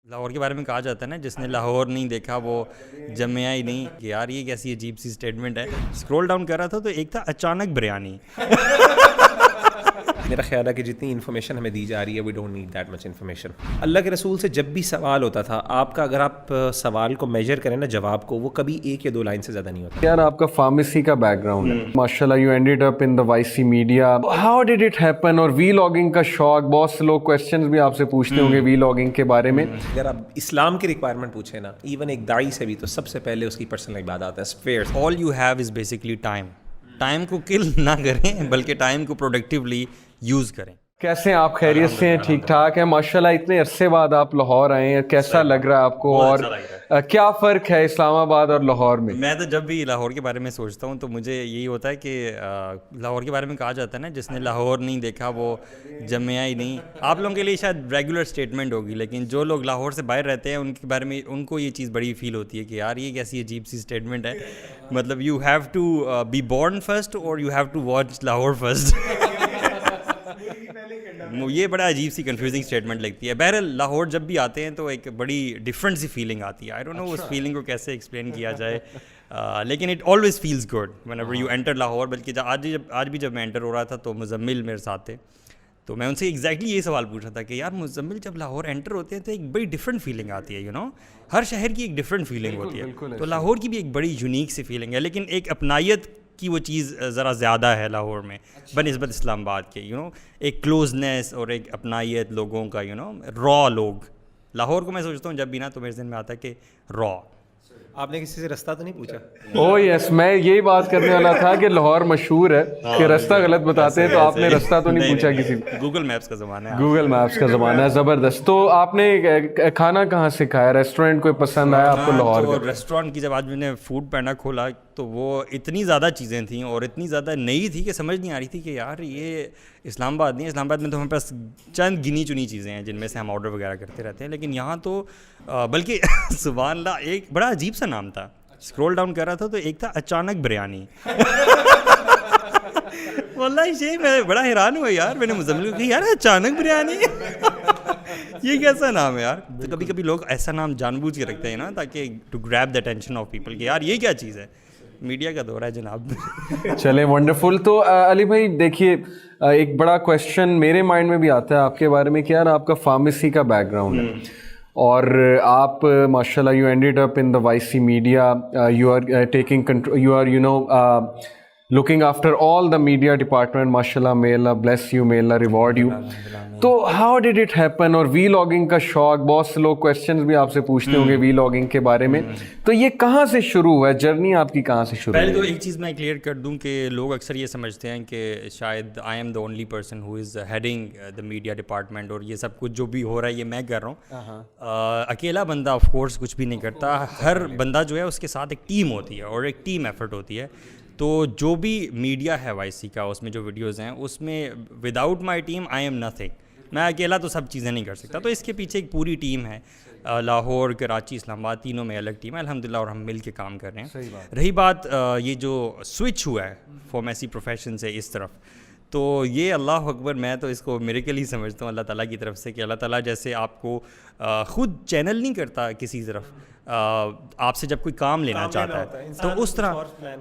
لاہور کے بارے میں کہا جاتا ہے نا، جس نے لاہور نہیں دیکھا وہ جمعہ ہی نہیں، کہ یار یہ کیسی عجیب سی اسٹیٹمنٹ ہے. اسکرول ڈاؤن کر رہا تھا تو ایک تھا اچانک بریانی. میرا خیال ہے کہ جتنی انفارمیشن ہمیں دی جا رہی ہے we don't need that much information. اللہ کے رسول سے جب بھی سوال ہوتا تھا آپ کا، اگر آپ سوال کو میجر کریں نا جواب کو، وہ کبھی ایک یا دو لائن سے زیادہ نہیں ہوتا. یار آپ کا فارمیسی کا بیک گراؤنڈ ہے ماشاء اللہ، you ended up in the voice sea media. How did it happen? اور وی لاگنگ کا شوق، بہت سے لوگ کویسچنز بھی آپ سے پوچھتے ہوں گے وی لاگنگ کے بارے میں. اگر آپ اسلام کی ریکوائرمنٹ پوچھیں نا، ایون ایک داعی سے بھی، تو سب سے پہلے اس کی پرسنل عبادات ہے. Spare all you have is basically time. Time کو کل نہ کریں بلکہ ٹائم کو پروڈکٹیولی یوز کریں. کیسے ہیں آپ؟ خیریت سے ہیں؟ ٹھیک ٹھاک ہیں ماشاءاللہ. اتنے عرصے بعد آپ لاہور آئے ہیں، کیسا لگ رہا ہے آپ کو؟ اور کیا فرق ہے اسلام آباد اور لاہور میں؟ میں تو جب بھی لاہور کے بارے میں سوچتا ہوں تو مجھے یہی ہوتا ہے کہ لاہور کے بارے میں کہا جاتا ہے نا، جس نے لاہور نہیں دیکھا وہ جمعہ ہی نہیں. آپ لوگوں کے لیے شاید ریگولر اسٹیٹمنٹ ہوگی، لیکن جو لوگ لاہور سے باہر رہتے ہیں ان کے بارے میں ان کو یہ چیز بڑی فیل ہوتی ہے کہ یار یہ کیسی عجیب سی اسٹیٹمنٹ ہے. مطلب you have to be born first اور you have to watch Lahore first. یہ بڑا عجیب سی کنفیوزنگ اسٹیٹمنٹ لگتی ہے. بہرحال لاہور جب بھی آتے ہیں تو ایک بڑی ڈفرینٹ سی فیلنگ آتی ہے. I don't know us feeling کو کیسے ایکسپلین کیا جائے، لیکن it always feels good when ever you enter Lahore. بلکہ آج بھی جب میں انٹر ہو رہا تھا تو مزمل میرے ساتھ تھے، تو میں ان سے ایگزیکٹلی یہی سوال پوچھ رہا تھا کہ یار مزمل جب لاہور انٹر ہوتے ہیں تو ایک بڑی ڈفرینٹ فیلنگ آتی ہے. یو نو ہر شہر کی ایک ڈفرینٹ فیلنگ ہوتی ہے، تو لاہور کی بھی ایک بڑی یونیک سی فیلنگ ہے. لیکن ایک اپنائیت کی وہ چیز ذرا زیادہ ہے لاہور میں بنسبت اسلام آباد کے. ایک کلوزنس اور ایک اپنائیت لوگوں کا، را لوگ. لاہور کو میں سوچتا ہوں جب بھی نا تو میرے ذہن میں آتا ہے کہ را. آپ نے کسی سے رستہ تو نہیں پوچھا؟ او یس، میں یہی بات کرنے والا تھا کہ لاہور مشہور ہے کہ رستہ غلط بتاتے ہیں، تو آپ نے رستہ تو نہیں پوچھا کسی سے؟ گوگل میپس کا زمانہ ہے. گوگل میپس کا زمانہ ہے، زبردست. تو آپ نے کھانا کہاں سے کھایا؟ ریسٹورینٹ کوئی پسند آیا آپ کو لاہور کا؟ ریسٹورینٹ کی جب آج میں نے فوڈ پینڈا کھولا تو وہ اتنی زیادہ چیزیں تھیں اور اتنی زیادہ نئی تھی کہ سمجھ نہیں آ رہی تھی کہ یار یہ اسلام آباد نہیں ہے. اسلام آباد میں تو ہمارے پاس چند گنی چنی چیزیں ہیں جن میں سے ہم آرڈر وغیرہ کرتے رہتے ہیں، لیکن یہاں تو بلکہ سبحان اللہ ایک بڑا عجیب سا نام تھا. اسکرول ڈاؤن کر رہا تھا تو ایک تھا اچانک بریانی. واللہ یہ میں بڑا حیران ہوا یار. میں نے مزمل کو کہا یار اچانک بریانی یہ کیسا نام ہے یار. تو کبھی کبھی لوگ ایسا نام جان بوجھ کے رکھتے ہیں نا تاکہ to grab the attention of people کہ یار یہ کیا چیز ہے. میڈیا کا دور ہے جناب. چلے ونڈرفل. تو علی بھائی دیکھیے، ایک بڑا کویسچن میرے مائنڈ میں بھی آتا ہے آپ کے بارے میں کہ یار آپ کا فارمیسی کا بیک گراؤنڈ ہے اور آپ ماشاء اللہ you ended up in the voice sea media. You are taking control, you are looking after all the media department. mashallah, may Allah bless you, may Allah reward you. تو how did it happen؟ اور we logging کا شوق، بہت سے لوگ questions بھی آپ سے پوچھتے ہوں گے وی لاگنگ کے بارے میں، تو یہ کہاں سے شروع ہوا ہے؟ جرنی آپ کی کہاں سے شروع ہوئی؟ پہلے تو ایک چیز میں کلیئر کر دوں کہ لوگ اکثر یہ سمجھتے ہیں کہ شاید I am the only person who is heading the media department اور یہ سب کچھ جو بھی ہو رہا ہے یہ میں کر رہا ہوں. اکیلا بندہ آف کورس کچھ بھی نہیں کرتا. ہر بندہ جو ہے اس کے ساتھ ایک ٹیم ہوتی ہے اور ایک ٹیم ایفرٹ ہوتی ہے. تو جو بھی میڈیا ہے وائی سی کا، اس میں جو ویڈیوز ہیں اس میں without my team I am nothing. میں اکیلا تو سب چیزیں نہیں کر سکتا، تو اس کے پیچھے ایک پوری ٹیم ہے. لاہور، کراچی، اسلام آباد تینوں میں الگ ٹیم ہے الحمدللہ، اور ہم مل کے کام کر رہے ہیں. رہی بات یہ جو سوئچ ہوا ہے فارمیسی پروفیشن سے اس طرف، تو یہ اللہ اکبر، میں تو اس کو میریکل ہی سمجھتا ہوں اللہ تعالیٰ کی طرف سے کہ اللہ تعالیٰ جیسے آپ کو خود چینل نہیں کرتا کسی طرف، آپ سے جب کوئی کام لینا چاہتا ہے تو اس طرح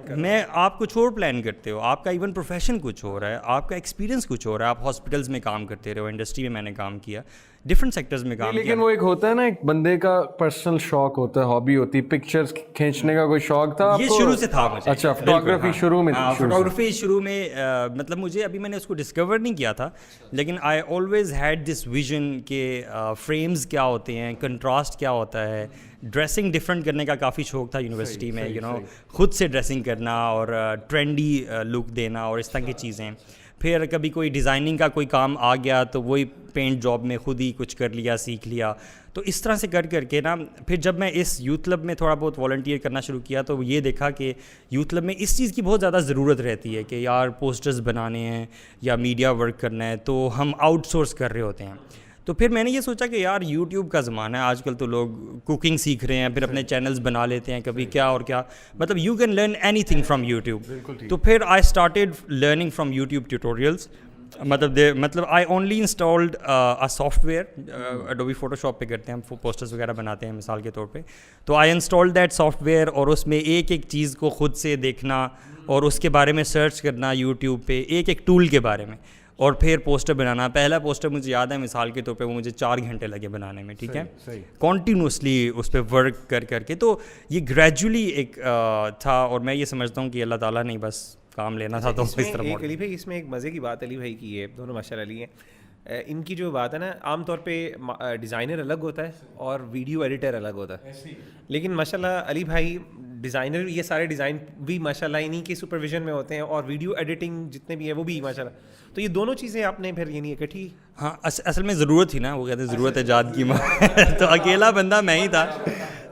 میں آپ کچھ اور پلان کرتے ہو. آپ کا ایون پروفیشن کچھ ہو رہا ہے، آپ کا ایکسپیرینس کچھ ہو رہا ہے. آپ ہاسپٹلس میں کام کرتے رہے ہو، انڈسٹری میں میں نے کام کیا، ڈفرینٹ سیکٹرز میں کام کیا. لیکن وہ ایک ہوتا ہے نا، ایک بندے کا پرسنل شوق ہوتا ہے، ہابی ہوتی ہے. پکچرز کھینچنے کا کوئی شوق تھا یہ شروع سے تھا مجھے. اچھا، فوٹوگرافی شروع میں؟ فوٹوگرافی شروع میں مطلب مجھے ابھی میں نے اس کو ڈسکور نہیں کیا تھا، لیکن I always had this vision کہ فریمز کیا ہوتے ہیں، کنٹراسٹ کیا ہوتا ہے. ڈریسنگ ڈفرینٹ کرنے کا کافی شوق تھا یونیورسٹی میں، خود سے ڈریسنگ کرنا اور ٹرینڈی لک دینا اور اس طرح کی چیزیں. پھر کبھی کوئی ڈیزائننگ کا کوئی کام آ گیا تو وہی پینٹ جاب میں خود ہی کچھ کر لیا، سیکھ لیا. تو اس طرح سے کر کے نا پھر جب میں اس یوتھ کلب میں تھوڑا بہت والنٹیئر کرنا شروع کیا تو یہ دیکھا کہ یوتھ کلب میں اس چیز کی بہت زیادہ ضرورت رہتی ہے کہ یار پوسٹرز بنانے ہیں یا میڈیا ورک کرنا ہے تو ہم آؤٹ سورس کر رہے ہوتے ہیں. تو پھر میں نے یہ سوچا کہ یار یوٹیوب کا زمانہ ہے آج کل، تو لوگ کوکنگ سیکھ رہے ہیں، پھر اپنے چینلز بنا لیتے ہیں، کبھی کیا اور کیا، مطلب you can learn anything from YouTube. تو پھر I started learning from YouTube tutorials. مطلب I only installed a software Adobe Photoshop پہ کرتے ہیں ہم پوسٹرز وغیرہ بناتے ہیں مثال کے طور پہ, تو آئی انسٹال دیٹ سافٹ ویئر, اور اس میں ایک ایک چیز کو خود سے دیکھنا اور اس کے بارے میں سرچ کرنا یوٹیوب پہ ایک ایک ٹول کے بارے میں, اور پھر پوسٹر بنانا. پہلا پوسٹر مجھے یاد ہے مثال کے طور پہ وہ مجھے 4 گھنٹے لگے بنانے میں, ٹھیک ہے, کنٹینیوسلی اس پہ ورک کر کے. تو یہ گریجولی ایک تھا, اور میں یہ سمجھتا ہوں کہ اللہ تعالیٰ نے بس کام لینا تھا تو اس طرح. علی بھائی اس میں ایک مزے کی بات علی بھائی کی ہے, دونوں ماشاء اللہ علی ہیں, ان کی جو بات ہے نا, عام طور پہ ڈیزائنر الگ ہوتا ہے اور ویڈیو ایڈیٹر الگ ہوتا ہے, لیکن ماشاء اللہ علی بھائی ڈیزائنر, یہ سارے ڈیزائن بھی ماشاء اللہ انہیں کی سپرویژن میں ہوتے ہیں, اور ویڈیو ایڈیٹنگ جتنے بھی ہیں وہ بھی ماشاء اللہ. تو یہ دونوں چیزیں آپ نے پھر یعنی اکٹھی. ہاں اصل میں ضرورت تھی نا, وہ کہتے ہیں ضرورت ایجاد کی ماں, تو اکیلا بندہ میں ہی تھا,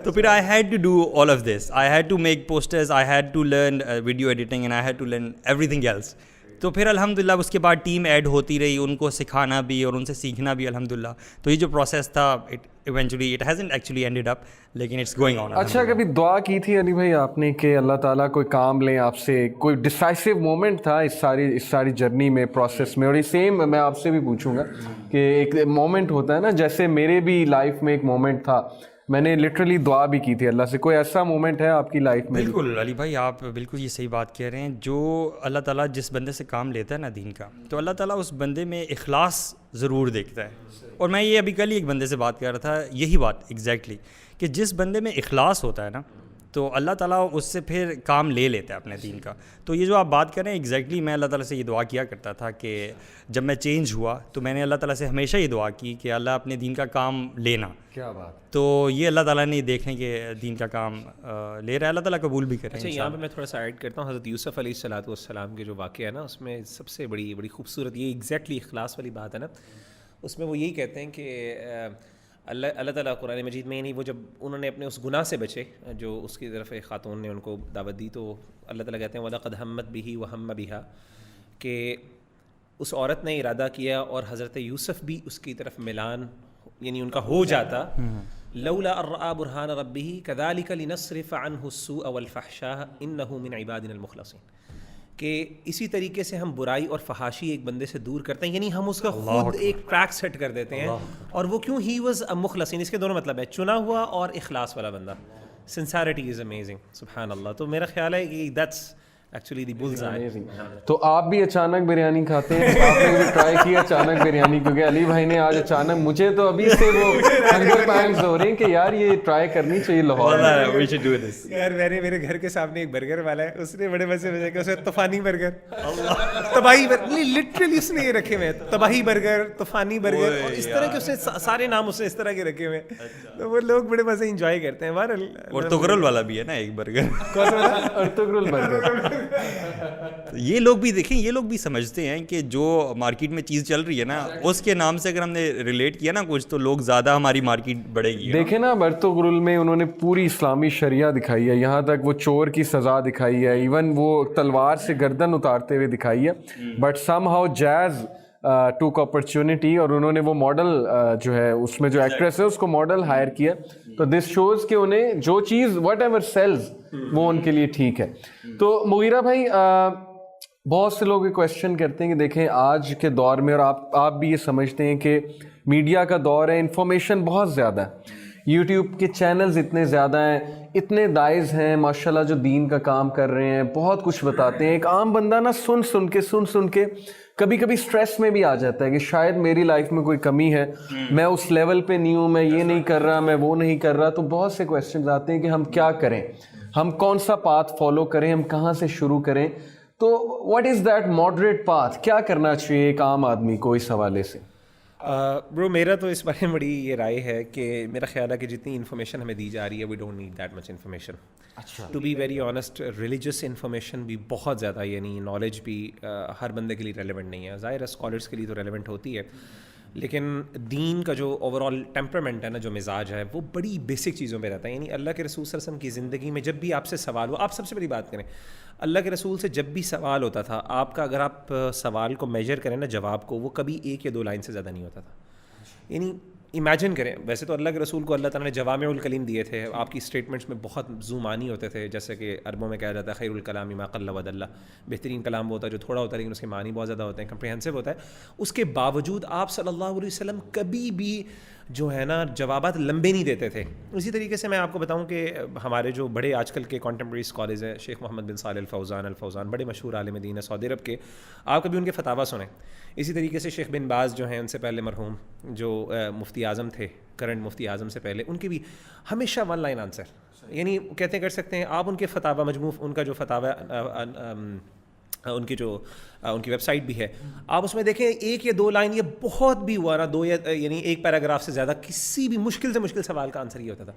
تو پھر I had to do all of this. I had to make posters, I had to learn video editing, and I had to learn everything else. تو پھر الحمدللہ اس کے بعد ٹیم ایڈ ہوتی رہی, ان کو سکھانا بھی اور ان سے سیکھنا بھی الحمدللہ. تو یہ جو پروسیس تھا eventually it hasn't actually ended اپ, لیکن اٹس گوئنگ آن. اچھا, کبھی دعا کی تھی علی بھائی آپ نے کہ اللہ تعالیٰ کوئی کام لیں آپ سے, کوئی ڈسائسو مومنٹ تھا اس ساری جرنی میں, پروسیس میں؟ اور یہ سیم میں آپ سے بھی پوچھوں گا کہ ایک مومنٹ ہوتا ہے نا, جیسے میرے بھی لائف میں ایک مومنٹ تھا, میں نے لٹرلی دعا بھی کی تھی اللہ سے. کوئی ایسا مومنٹ ہے آپ کی لائف میں؟ بالکل علی بھائی, آپ بالکل یہ صحیح بات کہہ رہے ہیں. جو اللہ تعالیٰ جس بندے سے کام لیتا ہے نا دین کا, تو اللہ تعالیٰ اس بندے میں اخلاص ضرور دیکھتا ہے. اور میں یہ ابھی کل ہی ایک بندے سے بات کر رہا تھا, یہی بات ایگزیکٹلی, کہ جس بندے میں اخلاص ہوتا ہے نا, تو اللہ تعالیٰ اس سے پھر کام لے لیتا ہے اپنے دین کا. تو یہ جو آپ بات کریں ایگزیکٹلی, میں اللہ تعالیٰ سے یہ دعا کیا کرتا تھا کہ جب میں چینج ہوا تو میں نے اللہ تعالیٰ سے ہمیشہ یہ دعا کی کہ اللہ اپنے دین کا کام لینا. کیا بات. تو یہ اللہ تعالیٰ نے دیکھنے کے دین کا کام لے رہا ہے, اللہ تعالیٰ قبول بھی کرے. اچھا, یہاں پہ میں تھوڑا سا ایڈ کرتا ہوں, حضرت یوسف علیہ الصلوۃ والسلام کے جو واقعہ ہے نا, اس میں سب سے بڑی خوبصورت یہ ایگزیکٹلی اخلاص والی بات ہے نا. اس میں وہ یہی کہتے ہیں کہ اللہ تعالیٰ قرآن مجید میں, نہیں وہ جب انہوں نے اپنے اس گناہ سے بچے جو اس کی طرف ایک خاتون نے ان کو دعوت دی, تو اللہ تعالیٰ کہتے ہیں وَلَقَدْ هَمَّتْ بِهِ وَهَمَّ بِهَا, کہ اس عورت نے ارادہ کیا اور حضرت یوسف بھی اس کی طرف ملان یعنی ان کا ہو جاتا, لولا ان رأى برهان ربه كذلك لنصرف عنه السوء والفحشاء انه من عبادنا المخلصين, کہ اسی طریقے سے ہم برائی اور فحاشی ایک بندے سے دور کرتے ہیں, یعنی ہم اس کا خود ایک ٹریک سیٹ کر دیتے ہیں. اور وہ کیوں, ہی واز اے مخلصین, اس کے دونوں مطلب ہے, چنا ہوا اور اخلاص والا بندہ. سنسیرٹی از امیزنگ, سبحان اللہ. تو میرا خیال ہے کہ دیٹس ایکچولی دی بلز آئی. تو آپ بھی اچانک بریانی کھاتے ہیں, آپ نے بھی ٹرائی کیا اچانک بریانی, کیونکہ علی بھائی نے آج اچانک, مجھے تو ابھی سے وہ ہنگر پینگز ہو رہے ہیں کہ یار یہ ٹرائی کرنی چاہیے لاہور میں. یار میرے گھر کے سامنے ایک برگر والا ہے, اس نے بڑے مزے میں اسے طوفانی برگر, تباہی لٹرلی اس نے یہ رکھے ہوئے ہیں, تباہی برگر, طوفانی برگر, اور اس طرح کے اس نے سارے نام اس نے اس طرح کے رکھے ہوئے ہیں, تو وہ لوگ بڑے مزے انجوائے کرتے ہیں. اور تغرل والا بھی ہے نا ایک برگر, کون سا والا؟ Ertugrul burger. یہ لوگ بھی دیکھیں, یہ لوگ بھی سمجھتے ہیں کہ جو مارکیٹ میں چیز چل رہی ہے نا, اس کے نام سے اگر ہم نے ریلیٹ کیا نا کچھ, تو لوگ زیادہ ہماری مارکیٹ بڑھے گی. دیکھیں نا, ارطغرل میں انہوں نے پوری اسلامی شریعہ دکھائی ہے, یہاں تک وہ چور کی سزا دکھائی ہے, ایون وہ تلوار سے گردن اتارتے ہوئے دکھائی ہے, بٹ سم ہاؤ جیز ٹوک اپرچونٹی, اور انہوں نے وہ ماڈل جو ہے اس میں جو ایکٹریس ہے اس کو ماڈل ہائر کیا. تو دس شوز کہ انہیں جو چیز وٹ ایور سیلز وہ ان کے لیے ٹھیک ہے. تو مغیرہ بھائی, بہت سے لوگ یہ کویشچن کرتے ہیں کہ دیکھیں آج کے دور میں, اور آپ بھی یہ سمجھتے ہیں کہ میڈیا کا دور ہے, انفارمیشن بہت زیادہ ہے, یوٹیوب کے چینلز اتنے زیادہ ہیں, اتنے دائز ہیں ماشاءاللہ جو دین کا کام کر رہے ہیں, بہت کچھ بتاتے ہیں. ایک عام بندہ نا سن کے کبھی کبھی سٹریس میں بھی آ جاتا ہے کہ شاید میری لائف میں کوئی کمی ہے, میں اس لیول پہ نہیں ہوں, میں یہ نہیں کر رہا, میں وہ نہیں کر رہا. تو بہت سے کویشچنز آتے ہیں کہ ہم کیا کریں, ہم کون سا پاتھ فالو کریں, ہم کہاں سے شروع کریں. تو what is that moderate path, کیا کرنا چاہیے ایک عام آدمی کو اس حوالے سے؟ برو میرا تو اس بارے میں بڑی یہ رائے ہے کہ میرا خیال ہے کہ جتنی انفارمیشن ہمیں دی جا رہی ہے, we don't need that much information. To be very honest, religious information بھی بہت زیادہ, یعنی نالج بھی ہر بندے کے لیے ریلیونٹ نہیں ہے. ظاہر ہے اسکالرس کے لیے تو ریلیونٹ ہوتی ہے, لیکن دین کا جو اوور آل ٹیمپرامنٹ ہے نا, جو مزاج ہے, وہ بڑی بیسک چیزوں پہ رہتا ہے. یعنی اللہ کے رسول صلی اللہ علیہ وسلم کی زندگی میں جب بھی آپ سے سوال ہو, آپ سب سے بڑی بات کریں, اللہ کے رسول سے جب بھی سوال ہوتا تھا آپ کا, اگر آپ سوال کو میجر کریں نا جواب کو, وہ کبھی 1 یا 2 لائن سے زیادہ نہیں ہوتا تھا. یعنی امیجن کریں, ویسے تو اللہ کے رسول کو اللہ تعالیٰ نے جوامع الکلیم دیے تھے, آپ کی اسٹیٹمنٹس میں بہت زومانی ہوتے تھے, جیسے کہ عربوں میں کہا جاتا ہے خیر الکلام ما قل ودل, بہترین کلام وہ ہوتا ہے جو تھوڑا ہوتا ہے لیکن اس کے معنی بہت زیادہ ہوتے ہیں, کمپریہنسو ہوتا ہے. اس کے باوجود آپ صلی اللہ علیہ وسلم کبھی بھی جو ہے نا جوابات لمبے نہیں دیتے تھے. اسی طریقے سے میں آپ کو بتاؤں کہ ہمارے جو بڑے آج کل کے کانٹمپریری اسکالرز ہیں, شیخ محمد بن صالح الفوزان بڑے مشہور عالم دین ہے سعودی عرب کے, آپ کبھی ان کے فتاویٰ سنیں. اسی طریقے سے شیخ بن باز جو ہیں, ان سے پہلے مرحوم جو مفتی اعظم تھے, کرنٹ مفتی اعظم سے پہلے, ان کے بھی ہمیشہ ون لائن آنسر, یعنی کہتے کر سکتے ہیں آپ ان کے فتاویٰ مجموع, ان کا جو فتاویٰ ان کی ویب سائٹ بھی ہے, آپ اس میں دیکھیں ایک یا دو لائن, یہ بہت بھی ہوا نا, دو یعنی ایک پیراگراف سے زیادہ کسی بھی مشکل سے مشکل سوال کا آنسر یہ ہوتا تھا.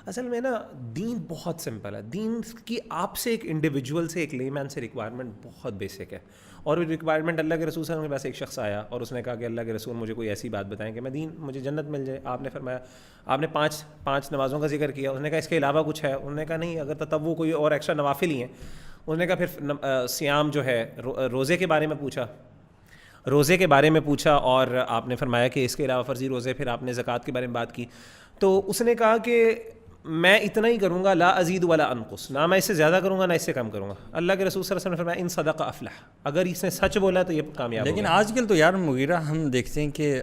اصل میں نا دین بہت سمپل ہے, دین کی آپ سے ایک انڈیویجول سے, ایک لے مین سے ریکوائرمنٹ بہت بیسک ہے. اور ریکوائرمنٹ اللہ کے رسول صلی اللہ علیہ وسلم کے پاس ایک شخص آیا اور اس نے کہا کہ اللہ کے رسول مجھے کوئی ایسی بات بتائیں کہ میں دین مجھے جنت مل جائے. آپ نے فرمایا, آپ نے پانچ نمازوں کا ذکر کیا, اس نے کہا اس کے علاوہ کچھ ہے, انہوں نے کہا نہیں, اگر تب وہ کوئی اور ایکسٹرا نوافل ہی ہیں. انہوں نے کہا پھر سیام جو ہے, روزے کے بارے میں پوچھا, اور آپ نے فرمایا کہ اس کے علاوہ فرضی روزے, پھر آپ نے زکوٰۃ کے بارے میں بات کی. تو اس نے کہا کہ میں اتنا ہی کروں گا, لا ازید ولا انقص, نہ میں اس سے زیادہ کروں گا نہ اس سے کم کروں گا. اللہ کے رسول صلی اللہ علیہ وسلم نے فرمایا ان صدق افلح, اگر اس نے سچ بولا تو یہ کامیاب. لیکن آج کل تو یار مغیرہ ہم دیکھتے ہیں کہ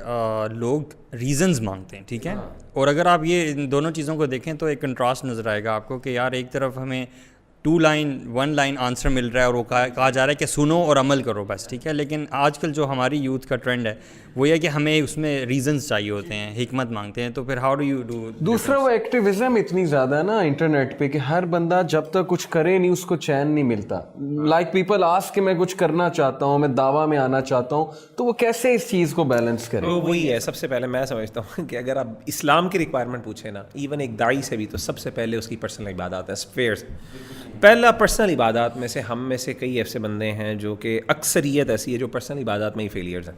لوگ ریزنز مانگتے ہیں, ٹھیک ہے, اور اگر آپ یہ ان دونوں چیزوں کو دیکھیں تو ایک کنٹراسٹ نظر آئے گا آپ کو کہ یار ایک طرف ہمیں 1 لائن آنسر مل رہا ہے اور وہ کہا جا رہا ہے کہ سنو اور عمل کرو بس, ٹھیک ہے. لیکن آج کل جو ہماری یوتھ کا ٹرینڈ ہے وہ یہ کہ ہمیں اس میں ریزنز چاہیے ہوتے ہیں, حکمت مانگتے ہیں. تو پھر ہاؤ ڈو یو ڈو. دوسرا وہ ایکٹیویزم اتنی زیادہ ہے نا انٹرنیٹ پہ کہ ہر بندہ جب تک کچھ کرے نہیں اس کو چین نہیں ملتا. لائک پیپل آسک کہ میں کچھ کرنا چاہتا ہوں, میں دعویٰ میں آنا چاہتا ہوں, تو وہ کیسے اس چیز کو بیلنس کرے. وہی ہے, سب سے پہلے میں سمجھتا ہوں کہ اگر آپ اسلام کی ریکوائرمنٹ پوچھیں نا, ایون ایک داعی سے بھی, تو سب سے پہلے اس کی پرسنل عبادات ہے. پہلا پرسنل عبادات میں سے ہم میں سے کئی ایسے بندے ہیں جو کہ اکثریت ایسی ہے جو پرسنل عبادات میں ہی فیلیئرز ہیں,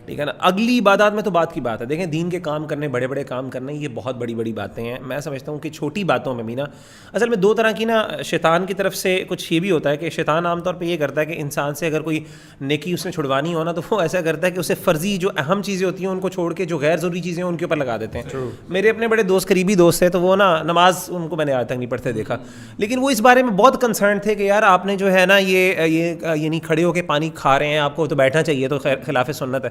ٹھیک ہے نا. اگلی عبادات میں تو بات کی بات ہے, دیکھیں دین کے کام کرنے, بڑے بڑے کام کرنے, یہ بہت بڑی بڑی باتیں ہیں. میں سمجھتا ہوں کہ چھوٹی باتوں میں بھی نا اصل میں 2 طرح کی نا شیطان کی طرف سے کچھ یہ بھی ہوتا ہے کہ شیطان عام طور پہ یہ کرتا ہے کہ انسان سے اگر کوئی نیکی اس نے چھڑوانی ہو نا, تو وہ ایسا کرتا ہے کہ اسے فرضی جو اہم چیزیں ہوتی ہیں ان کو چھوڑ کے جو غیر ضروری چیزیں ہیں ان کے اوپر لگا دیتے ہیں. میرے اپنے بڑے دوست, قریبی دوست ہیں, تو وہ نا نماز ان کو میں نے آج تک نہیں پڑھتے دیکھا, لیکن وہ اس بارے میں بہت کنسرن تھے کہ یار آپ نے جو ہے نا یہ یعنی کھڑے ہو کے پانی کھا رہے ہیں, آپ کو تو بیٹھنا چاہیے, تو خلاف سنت ہے.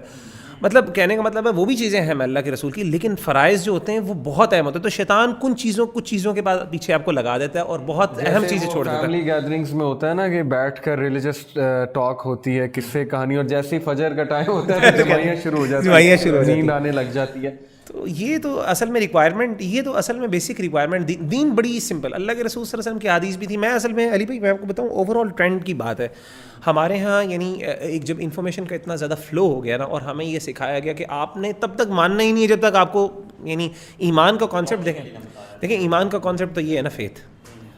مطلب کہنے کا مطلب ہے وہ بھی چیزیں ہیں اللہ کے رسول کی, لیکن فرائض جو ہوتے ہیں وہ بہت اہم ہوتے ہیں. تو شیطان کچھ چیزوں کے بعد پیچھے آپ کو لگا دیتا ہے اور بہت اہم چیزیں چھوڑ دیتا ہے. فیملی گیدرنگز میں ہوتا ہے نا کہ بیٹھ کر ریلیجس ٹاک ہوتی ہے, قصے کہانی, اور جیسے ہی فجر کا ٹائم ہوتا ہے تو جمعیاں شروع ہو جاتی ہیں, نیند آنے لگ جاتی ہے. تو یہ تو اصل میں ریکوائرمنٹ, یہ تو اصل میں بیسک ریکوائرمنٹ. دین بڑی سمپل, اللہ کے رسول صلی اللہ علیہ وسلم کی حدیث بھی تھی. میں اصل میں علی بھائی میں آپ کو بتاؤں اوور آل ٹرینڈ کی بات ہے ہمارے ہاں, یعنی ایک جب انفارمیشن کا اتنا زیادہ فلو ہو گیا نا, اور ہمیں یہ سکھایا گیا کہ آپ نے تب تک ماننا ہی نہیں ہے جب تک آپ کو یعنی ایمان کا کانسیپٹ دیکھیں ایمان کا کانسیپٹ تو یہ ہے نا faith,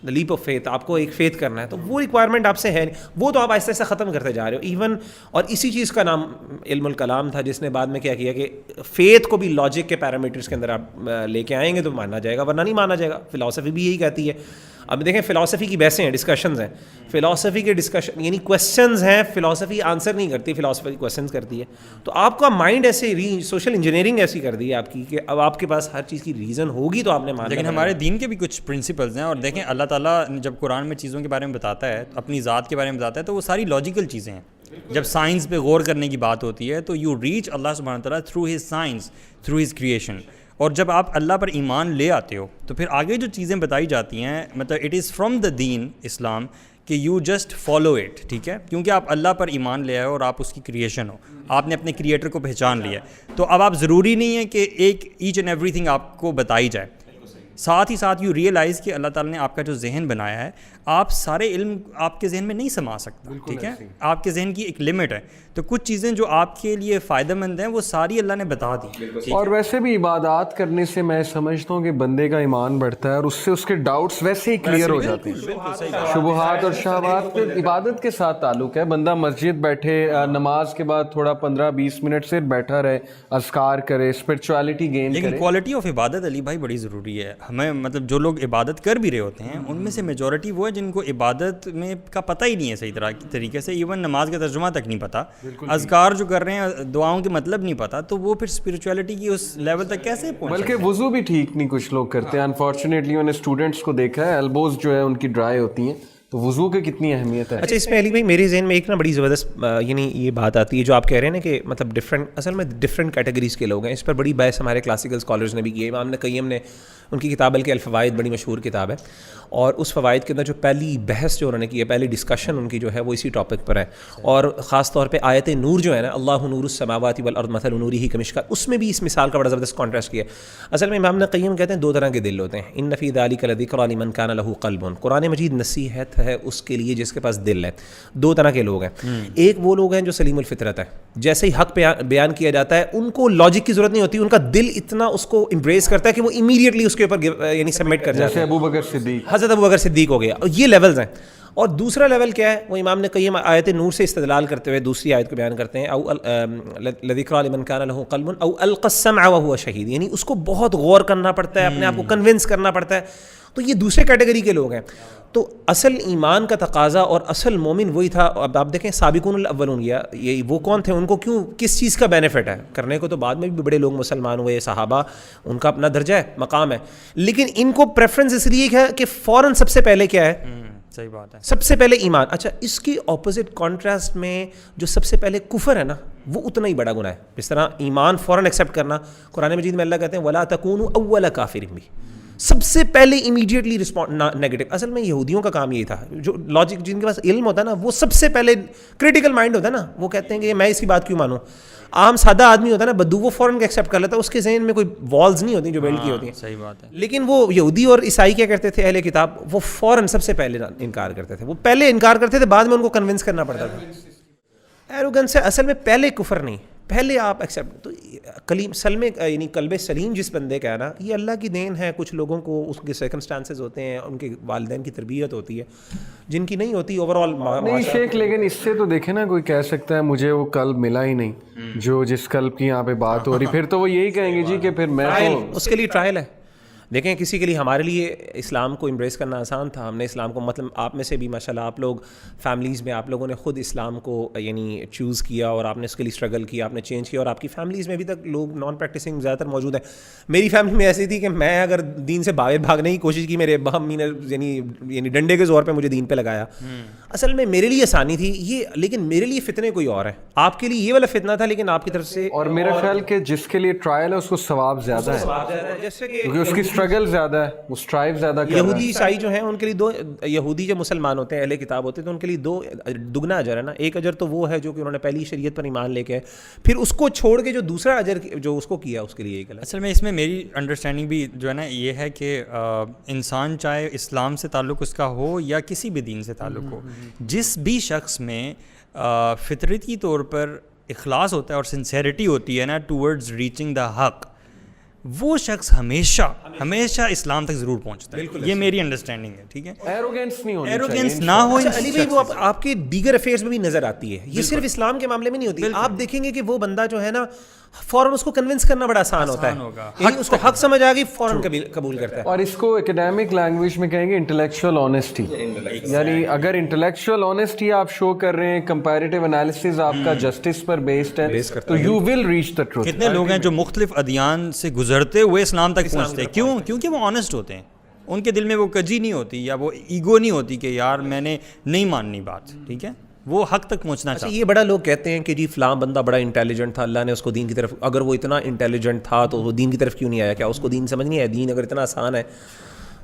the leap of faith, آپ کو ایک فیتھ کرنا ہے, تو وہ ریکوائرمنٹ آپ سے ہے, وہ تو آپ آہستہ آہستہ ختم کرتے جا رہے ہو. ایون اور اسی چیز کا نام علم الکلام تھا, جس نے بعد میں کیا کہ فیتھ کو بھی لاجک کے پیرامیٹرز کے اندر آپ لے کے آئیں گے تو مانا جائے گا, ورنہ نہیں مانا جائے گا. فلاسفی بھی یہی کہتی ہے. اب دیکھیں فلاسفی کی بحثیں ہیں, ڈسکشنز ہیں, فلاسفی کے ڈسکشن یعنی کویسچنز ہیں, فلاسفی آنسر نہیں کرتی, فلاسفی کویسچنز کرتی ہے. تو آپ کا مائنڈ ایسے سوشل انجینئرنگ ایسی کر دی ہے آپ کی کہ اب آپ کے پاس ہر چیز کی ریزن ہوگی تو آپ نے مانا. لیکن ہمارے دین کے بھی کچھ پرنسپلز ہیں, اور دیکھیں اللہ تعالیٰ جب قرآن میں چیزوں کے بارے میں بتاتا ہے, اپنی ذات کے بارے میں بتاتا ہے, تو وہ ساری لاجیکل چیزیں ہیں. جب سائنس پہ غور کرنے کی بات ہوتی ہے تو یو ریچ اللہ سبحانہ تعالیٰ through his science, through his creation. اور جب آپ اللہ پر ایمان لے آتے ہو تو پھر آگے جو چیزیں بتائی جاتی ہیں, مطلب اٹ از فرام دا دین اسلام کہ یو جسٹ فالو اٹ, ٹھیک ہے, کیونکہ آپ اللہ پر ایمان لے آئے اور آپ اس کی کریشن ہو, آپ نے اپنے کریٹر کو پہچان لیا ہے. تو اب آپ ضروری نہیں ہے کہ ایچ اینڈ ایوری تھنگ آپ کو بتائی جائے. ساتھ ہی ساتھ یو ریئلائز کہ اللہ تعالیٰ نے آپ کا جو ذہن بنایا ہے, آپ سارے علم آپ کے ذہن میں نہیں سما سکتا, ٹھیک ہے, آپ کے ذہن کی ایک لمٹ ہے. تو کچھ چیزیں جو آپ کے لیے فائدہ مند ہیں وہ ساری اللہ نے بتا دی. اور ویسے بھی عبادات کرنے سے میں سمجھتا ہوں کہ بندے کا ایمان بڑھتا ہے, اور اس سے اس کے ڈاؤٹس ویسے ہی کلیئر ہو جاتے ہیں. شبہات اور شہوات عبادت کے ساتھ تعلق ہے. بندہ مسجد بیٹھے, نماز کے بعد تھوڑا 15-20 منٹ سے بیٹھا رہے, اذکار کرے, اسپرچویلٹی گین کرے. لیکن کوالٹی آف عبادت علی بھائی بڑی ضروری ہے. ہمیں مطلب جو لوگ عبادت کر بھی رہے ہوتے ہیں ان میں سے میجورٹی وہ ہے جن کو عبادت میں کا پتہ ہی نہیں ہے صحیح طریقے سے, ایون نماز کا ترجمہ تک نہیں پتہ, اذکار جو کر رہے ہیں دعاؤں کے مطلب نہیں پتہ, تو وہ پھر اسپریچولیٹی کی اس لیول تک کیسے پہنچ. بلکہ وضو بھی ٹھیک نہیں کچھ لوگ کرتے ہیں. انفارچونیٹلی میں نے اسٹوڈنٹس کو دیکھا ہے ایلبوز جو ہے ان کی ڈرائی ہوتی ہیں, تو وضو کی کتنی اہمیت ہے. اچھا اس میں علی بھائی میرے ذہن میں ایک نا بڑی زبردست یعنی یہ بات آتی ہے جو آپ کہہ رہے ہیں نا کہ مطلب ڈفرینٹ اصل میں ڈفرینٹ کیٹیگریز کے لوگ ہیں. اس پر بڑی بحث ہمارے کلاسیکل اسکالرز نے بھی کی ہے. امام ابن قیم نے ان کی کتاب بلکہ الفوائد بڑی مشہور کتاب ہے, اور اس فوائد کے اندر جو پہلی بحث جو انہوں نے کی ہے, پہلی ڈسکشن ان کی جو ہے وہ اسی ٹاپک پر ہے, اور خاص طور پہ آیت نور جو ہے نا, اللہ نور السماوات والارض مثل نورہ کمشکاۃ, اس میں بھی اس مثال کا بڑا زبردست کانٹراسٹ کیا ہے. اصل میں امام ابن قیم کہتے ہیں دو طرح کے دل ہوتے ہیں, ان فی ذلک لذکری لمن کان لہ قلب. قرآن مجید نصیحت ہے اس کے لیے جس کے پاس دل ہے. دو طرح کے لوگ ہیں, ایک وہ لوگ ہیں جو سلیم الفطرت ہے, جیسے ہی حق بیان کیا جاتا ہے ان کو لاجک کی ضرورت نہیں ہوتی, ان کا دل اتنا اس کو امبریس کرتا ہے کہ وہ امیڈیٹلی اس کے اوپر یعنی سبمٹ کر جاتے ہیں. ابو بکر صدیق, حضرت ابو بکر صدیق ہو گیا, یہ لیولز ہیں. اور دوسرا لیول کیا ہے, وہ امام نے قیم آیت نور سے استدلال کرتے ہوئے دوسری آیت کو بیان کرتے ہیں, او لذکری لمن کان لہ قلب او القی السمع وهو شہید, یعنی اس کو بہت غور کرنا پڑتا ہے, اپنے آپ کو کنونس کرنا پڑتا ہے. تو یہ دوسرے کیٹیگری کے لوگ ہیں. تو اصل ایمان کا تقاضا اور اصل مومن وہی تھا. اب آپ دیکھیں سابقون الاولون, یہ وہ کون تھے, ان کو کیوں کس چیز کا بینیفٹ ہے کرنے کو, تو بعد میں بھی بڑے لوگ مسلمان ہوئے, صحابہ, ان کا اپنا درجہ ہے, مقام ہے, لیکن ان کو پریفرنس اس لیے ہے کہ فوراً سب سے پہلے کیا ہے, صحیح بات ہے, سب سے پہلے ایمان. اچھا اس کی اپوزٹ کانٹراسٹ میں جو سب سے پہلے کفر ہے نا, وہ اتنا ہی بڑا گناہ ہے. جس طرح ایمان فوراً ایکسیپٹ کرنا, قرآن مجید میں اللہ کہتے ہیں ولا تکونوا اول کافر بھی, سب سے پہلے امیڈیٹلی رسپونڈ نیگیٹو. اصل میں یہودیوں کا کام یہی تھا, جو لاجک جن کے پاس علم ہوتا ہے نا, وہ سب سے پہلے کریٹیکل مائنڈ ہوتا ہے نا, وہ کہتے ہیں کہ میں اس کی بات کیوں مانوں. عام سادہ آدمی ہوتا ہے نا بدو, وہ فوراً ایکسیپٹ کر لیتا ہے, اس کے ذہن میں کوئی والز نہیں ہوتی جو بلڈ کی ہوتی ہیں. صحیح بات ہے. لیکن وہ یہودی اور عیسائی کیا کرتے تھے, اہل کتاب, وہ فوراً سب سے پہلے انکار کرتے تھے. وہ پہلے انکار کرتے تھے, بعد میں ان کو کنونس کرنا پڑتا تھا. ایروگنس سے اصل میں پہلے کفر نہیں, پہلے آپ ایکسیپٹ. تو کلیم سلم یعنی قلب سلیم جس بندے کا ہے نا, یہ اللہ کی دین ہے. کچھ لوگوں کو اس کے سرکمسٹانسز ہوتے ہیں, ان کے والدین کی تربیت ہوتی ہے, جن کی نہیں ہوتی. اوور آل نہیں شیخ, لیکن اس سے تو دیکھیں نا, کوئی کہہ سکتا ہے مجھے وہ قلب ملا ہی نہیں جو جس قلب کی یہاں پہ بات ہو رہی, پھر تو وہ یہی کہیں گے جی کہ پھر میں تو, اس کے لیے ٹرائل ہے. دیکھیں کسی کے لیے, ہمارے لیے اسلام کو امبریس کرنا آسان تھا. ہم نے اسلام کو, مطلب آپ میں سے بھی ماشاء اللہ آپ لوگ فیملیز میں, آپ لوگوں نے خود اسلام کو یعنی چوز کیا, اور آپ نے اس کے لیے اسٹرگل کیا, آپ نے چینج کیا, اور آپ کی فیملیز میں ابھی تک لوگ نان پریکٹسنگ زیادہ تر موجود ہیں. میری فیملی میں ایسی تھی کہ میں اگر دین سے بھاگنے کی کوشش کی, میرے ابا امی نے یعنی ڈنڈے کے زور پہ مجھے دین پہ لگایا. اصل میں میرے لیے آسانی تھی یہ, لیکن میرے لیے فتنے کوئی اور ہے. آپ کے لیے یہ والا فتنہ تھا, لیکن آپ کی طرف سے. اور میرا خیال کہ جس کے لیے ٹرائل ہے اس کو ثواب زیادہ ہے, جیسے کیونکہ اس کی اسٹرگل زیادہ ہے, وہ اسٹرائیو زیادہ کر رہا ہے. یہودی عیسائی جو ہیں ان کے لیے دو, یہودی جو مسلمان ہوتے ہیں اہل کتاب ہوتے ہیں, تو ان کے لیے دو دگنا اجر ہے نا. ایک اجر تو وہ ہے جو کہ انہوں نے پہلی شریعت پر ایمان لے کے, پھر اس کو چھوڑ کے جو دوسرا اجر جو اس کو کیا, اس کے لیے ایک. اصل میں اس میں میری انڈرسٹینڈنگ بھی جو ہے نا یہ ہے کہ انسان چاہے اسلام سے تعلق اس کا ہو یا کسی بھی دین سے تعلق ہو, جس بھی شخص میں فطرتی طور پر اخلاص ہوتا ہے اور سنسیریٹی ہوتی ہے نا ٹورڈز ریچنگ دا حق, وہ شخص ہمیشہ اسلام تک ضرور پہنچتا ہے. یہ میری انڈرسٹینڈنگ ہے, ٹھیک ہے. ایروگینس نہیں ہونی ایروگینس نہ ہو. علی بھائی وہ آپ کے دیگر افیئرز میں بھی نظر آتی ہے, یہ صرف اسلام کے معاملے میں نہیں ہوتی. آپ دیکھیں گے کہ وہ بندہ جو ہے نا فوراً اس کو کنونس کرنا بڑا آسان ہوتا ہے, یعنی اس کو حق سمجھ آ گئی فوراً قبول کرتا ہے. اور اس کو اکیڈیمک لینگویج میں کہیں گے انٹلیکچوئل آنیسٹی, یعنی اگر انٹلیکچوئل آنیسٹی آپ شو کر رہے ہیں, کمپیریٹیو انالیسس آپ کا جسٹس پر بیسڈ ہے, تو you will reach the truth. کتنے لوگ ہیں جو مختلف ادیان سے گزرتے ہوئے اسلام تک پہنچتے ہیں, کیوں؟ کیونکہ وہ آنیسٹ ہوتے ہیں. ان کے دل میں وہ کجی نہیں ہوتی یا وہ ایگو نہیں ہوتی کہ یار میں نے نہیں ماننی بات, ٹھیک ہے, وہ حق تک پہنچنا چاہتا ہے. یہ بڑا لوگ کہتے ہیں کہ جی فلاں بندہ بڑا انٹیلیجنٹ تھا, اللہ نے اس کو دین کی طرف, اگر وہ اتنا انٹیلیجنٹ تھا تو وہ دین کی طرف کیوں نہیں آیا, کیا اس کو دین سمجھ نہیں آیا, دین اگر اتنا آسان ہے.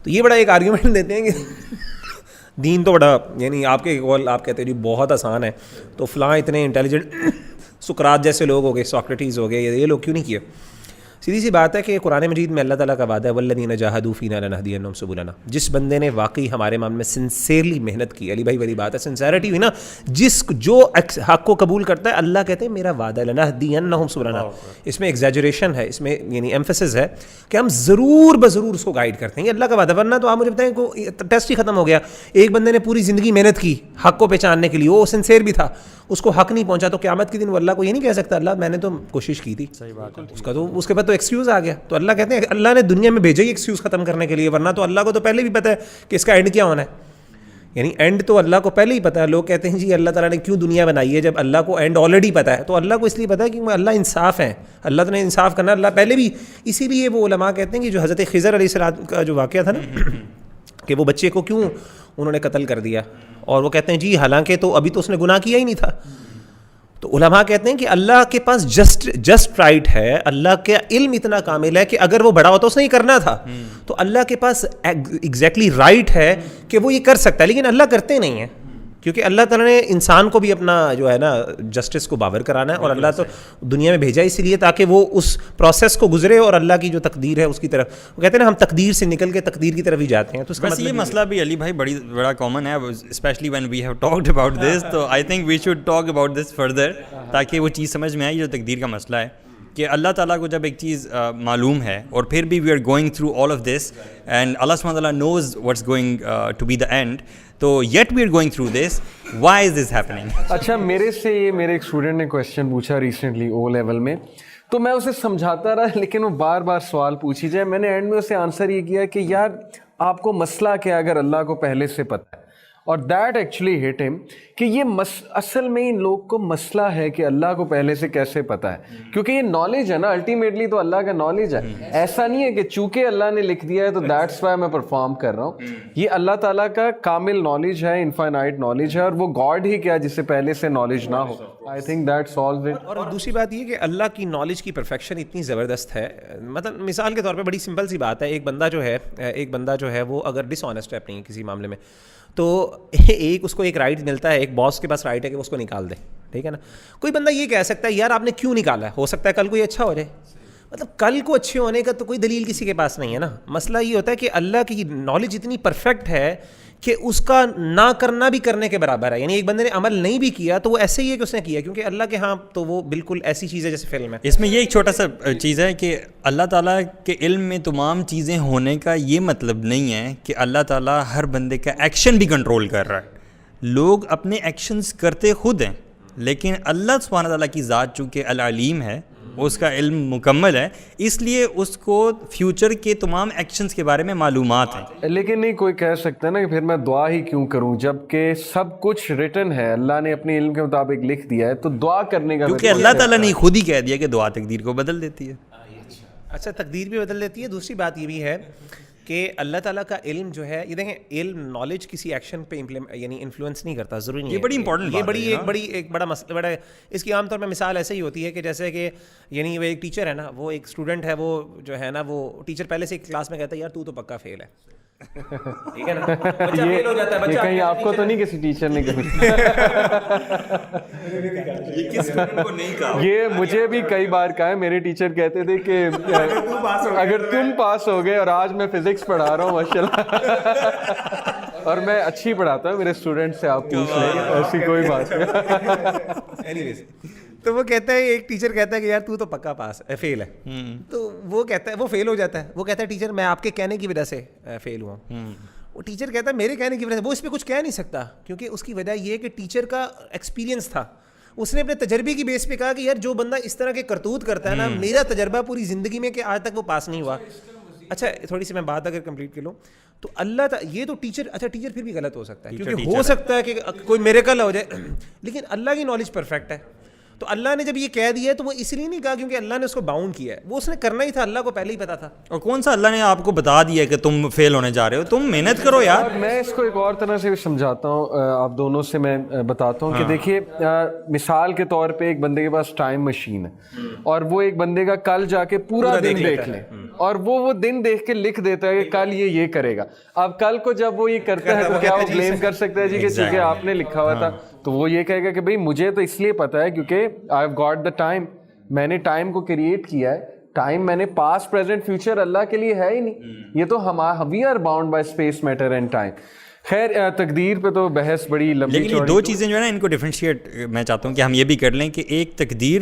تو یہ بڑا ایک آرگیومنٹ دیتے ہیں کہ دین تو بڑا, یعنی آپ کے قول آپ کہتے ہیں جی بہت آسان ہے, تو فلاں اتنے انٹیلیجنٹ سقراط جیسے لوگ ہو گئے, سوکریٹیز ہو گئے, یہ لوگ کیوں نہیں کیے. سیدھی سی بات ہے کہ قرآن مجید میں اللہ تعالیٰ کا وعدہ ہے والذین جاہدوا فینا لنہدینہم سبلنا, جس بندے نے واقعی ہمارے معاملے میں سنسیئرلی محنت کی. علی بھائی والی بات ہے, سنسیئرٹی ہوئی نا, جو حق کو قبول کرتا ہے, اللہ کہتے ہیں میرا وعدہ ہے لنہدینہم سبلنا. اس میں ایگزیجریشن ہے, اس میں یعنی ایمفسس ہے کہ ہم ضرور بضرور اس کو گائیڈ کرتے ہیں. یہ اللہ کا وعدہ, ورنہ تو آپ مجھے بتائیں کو ٹیسٹ ہی ختم ہو گیا. ایک بندے نے پوری زندگی محنت کی حق کو پہچاننے کے لیے, وہ سنسیئر بھی تھا, اس کو حق نہیں پہنچا, تو قیامت کے دن وہ اللہ کو یہ نہیں کہہ سکتا اللہ میں نے تو کوشش کی تھی. صحیح بات ہے. اس کا تو اس کے بعد تو تو ایکسکیوز آ گیا. تو اللہ کہتے ہیں اللہ نے دنیا میں بھیجا ہی ایکسکیوز ختم کرنے کے لیے, ورنہ تو اللہ کو تو پہلے بھی پتہ ہے کہ اس کا اینڈ کیا ہونا ہے. یعنی اینڈ تو اللہ کو پہلے ہی پتہ ہے. لوگ کہتے ہیں جی اللہ تعالیٰ نے کیوں دنیا بنائی ہے, جب اللہ کو اینڈ آلریڈی پتہ ہے. تو اللہ کو اس لیے پتہ ہے کہ اللہ انصاف ہے, اللہ تو نے انصاف کرنا, اللہ پہلے بھی. اسی لیے وہ علماء کہتے ہیں کہ جو حضرت خضر علیہ السلام کا جو واقعہ تھا نا کہ وہ بچے کو کیوں انہوں نے قتل کر دیا, اور وہ کہتے ہیں جی حالانکہ تو ابھی تو اس نے گناہ کیا ہی نہیں تھا. تو علماء کہتے ہیں کہ اللہ کے پاس جسٹ رائٹ ہے, اللہ کا علم اتنا کامل ہے کہ اگر وہ بڑا ہوتا اس نے یہ کرنا تھا تو اللہ کے پاس ایگزیکٹلی رائٹ ہے کہ وہ یہ کر سکتا ہے, لیکن اللہ کرتے نہیں ہیں کیونکہ اللہ تعالیٰ نے انسان کو بھی اپنا جو ہے نا جسٹس کو باور کرانا ہے, اور اللہ تو دنیا میں بھیجا اس لیے تاکہ وہ اس پروسیس کو گزرے اور اللہ کی جو تقدیر ہے اس کی طرف. وہ کہتے ہیں نا ہم تقدیر سے نکل کے تقدیر کی طرف ہی جاتے ہیں. تو اس کا یہ مسئلہ بھی علی بھائی بڑا کامن ہے, especially when we have talked about this. تو I think we should talk about this further تاکہ وہ چیز سمجھ میں آئی جو تقدیر کا مسئلہ ہے کہ اللہ تعالیٰ کو جب ایک چیز معلوم ہے اور پھر بھی we are going through all of this and اللہ سبحانہ وتعالیٰ knows what's going to be the end, تو yet we are going through this, why is this happening. اچھا میرے ایک اسٹوڈنٹ نے کویشچن پوچھا ریسنٹلی او لیول میں, تو میں اسے سمجھاتا رہا لیکن وہ بار بار سوال پوچھی جائے. میں نے اینڈ میں اسے آنسر یہ کیا کہ یار آپ کو مسئلہ کیا اگر اللہ کو پہلے سے پتہ ہے, اور دیٹ ایکچولی ہٹ ہم کہ یہ اصل میں ان لوگ کو مسئلہ ہے کہ اللہ کو پہلے سے کیسے پتہ ہے, کیونکہ یہ نالج ہے نا, الٹیمیٹلی تو اللہ کا نالج ہے. ایسا نہیں ہے کہ چونکہ اللہ نے لکھ دیا ہے تو دیٹس وائی میں پرفارم کر رہا ہوں. یہ اللہ تعالیٰ کا کامل نالج ہے, انفائنائٹ نالج ہے, اور وہ گاڈ ہی کیا جس سے پہلے سے نالج نہ ہو. I think that solves it. اور دوسری بات یہ کہ اللہ کی نالج کی پرفیکشن اتنی زبردست ہے. مطلب مثال کے طور پہ بڑی سمپل سی بات ہے, ایک بندہ جو ہے وہ اگر ڈس آنیسٹ ہے اپنی کسی معاملے میں, تو اس کو ایک رائٹ ملتا ہے, ایک باس کے پاس رائٹ ہے کہ وہ اس کو نکال دے, ٹھیک ہے نا. کوئی بندہ یہ کہہ سکتا ہے یار آپ نے کیوں نکالا ہے, ہو سکتا ہے کل کو یہ اچھا ہو جائے. مطلب کل کو اچھے ہونے کا تو کوئی دلیل کسی کے پاس نہیں ہے نا. مسئلہ یہ ہوتا ہے کہ اللہ کی نالج اتنی پرفیکٹ ہے کہ اس کا نہ کرنا بھی کرنے کے برابر ہے. یعنی ایک بندے نے عمل نہیں بھی کیا تو وہ ایسے ہی ہے کہ اس نے کیا, کیونکہ اللہ کے ہاں تو وہ بالکل ایسی چیز ہے جیسے فلم ہے. اس میں یہ ایک چھوٹا سا چیز ہے کہ اللہ تعالیٰ کے علم میں تمام چیزیں ہونے کا یہ مطلب نہیں ہے کہ اللہ تعالیٰ ہر بندے کا ایکشن بھی کنٹرول کر رہا ہے. لوگ اپنے ایکشنز کرتے خود ہیں, لیکن اللہ سبحانہ تعالیٰ کی ذات چونکہ العلیم ہے, اس کا علم مکمل ہے, اس لیے اس کو فیوچر کے تمام ایکشنز کے بارے میں معلومات ہیں. لیکن نہیں کوئی کہہ سکتا نا کہ پھر میں دعا ہی کیوں کروں جب کہ سب کچھ ریٹن ہے, اللہ نے اپنے علم کے مطابق لکھ دیا ہے, تو دعا کرنے کا کیونکہ اللہ تعالیٰ نے خود ہی کہہ دیا کہ دعا تقدیر کو بدل دیتی ہے. اچھا تقدیر بھی بدل دیتی ہے. دوسری بات یہ بھی ہے کہ اللہ تعالیٰ کا علم جو ہے, یہ دیکھیں علم نالج کسی ایکشن پہ یعنی انفلوئنس نہیں کرتا, ضروری نہیں ہے. یہ بڑی امپورٹنٹ بات ہے, یہ ایک بڑا مسئلہ بڑا ہے. اس کی عام طور پہ مثال ایسے ہی ہوتی ہے کہ جیسے کہ یعنی وہ ایک ٹیچر ہے نا, وہ ایک اسٹوڈنٹ ہے, وہ جو ہے نا وہ ٹیچر پہلے سے کلاس میں کہتا ہے یار تو پکا فیل ہے, ٹھیک ہے نا. بچہ فیل ہو جاتا ہے, بچہ کہیں آپ کو تو نہیں کسی ٹیچر نے یہ مجھے بھی کئی بار کہا ہے. میرے ٹیچر کہتے تھے کہ اگر تم پاس ہو گئے, اور آج میں فزکس پڑھا رہا ہوں ماشاء اللہ, اور میں اچھی پڑھاتا ہوں, میرے اسٹوڈنٹ سے آپ پوچھ لیں, ایسی کوئی بات نہیں. تو وہ کہتا ہے, ایک ٹیچر کہتا ہے کہ یار تو پکا پاس فیل ہے, تو وہ کہتا ہے وہ فیل ہو جاتا ہے. وہ کہتا ہے ٹیچر میں آپ کے کہنے کی وجہ سے فیل ہوا. وہ ٹیچر کہتا ہے میرے کہنے کی وجہ سے, وہ اس پہ کچھ کہہ نہیں سکتا, کیونکہ اس کی وجہ یہ ہے کہ ٹیچر کا ایکسپیرینس تھا. اس نے اپنے تجربے کی بیس پہ کہا کہ یار جو بندہ اس طرح کے کرتوت کرتا ہے نا, میرا تجربہ پوری زندگی میں کہ آج تک وہ پاس نہیں ہوا. اچھا تھوڑی سی میں بات اگر کمپلیٹ کر لوں تو یہ تو ٹیچر, اچھا ٹیچر پھر بھی غلط ہو سکتا ہے, کیونکہ ہو سکتا ہے کہ کوئی میریکل ہو جائے, لیکن اللہ کی نالج پرفیکٹ ہے. تو اللہ نے جب یہ کہہ دیا ہے تو وہ اس لیے نہیں کہا کیونکہ اللہ نے اس کو باؤنڈ کیا ہے, وہ اس نے کرنا ہی تھا, اللہ کو پہلے ہی پتا تھا. اور کون سا اللہ نے آپ کو بتا دیا کہ تم فیل ہونے جا رہے ہو, تم محنت کرو یار. میں اس کو ایک اور طرح سے بھی سمجھاتا ہوں, آپ دونوں سے میں بتاتا ہوں کہ دیکھیے مثال کے طور پہ ایک بندے کے پاس ٹائم مشین ہے, اور وہ ایک بندے کا کل جا کے پورا دن دیکھ لے, اور وہ دن دیکھ کے لکھ دیتا ہے کہ کل یہ کرے گا. اب کل کو جب وہ یہ کرتا ہے تو کیا وہ بلیم کر سکتا ہے جی کہ چونکہ آپ نے لکھا ہوا تھا, تو وہ یہ کہے گا کہ بھائی مجھے تو اس لیے پتا ہے کیونکہ I have got the time, میں نے ٹائم کو کریٹ کیا ہے. ٹائم میں نے پاسٹ پریزنٹ فیوچر اللہ کے لیے ہے ہی نہیں, یہ تو we are bound by space matter and time. خیر تقدیر پہ تو بحث بڑی لمبی, لیکن یہ دو چیزیں جو ہے نا ان کو ڈفرینشیٹ میں چاہتا ہوں کہ ہم یہ بھی کر لیں کہ ایک تقدیر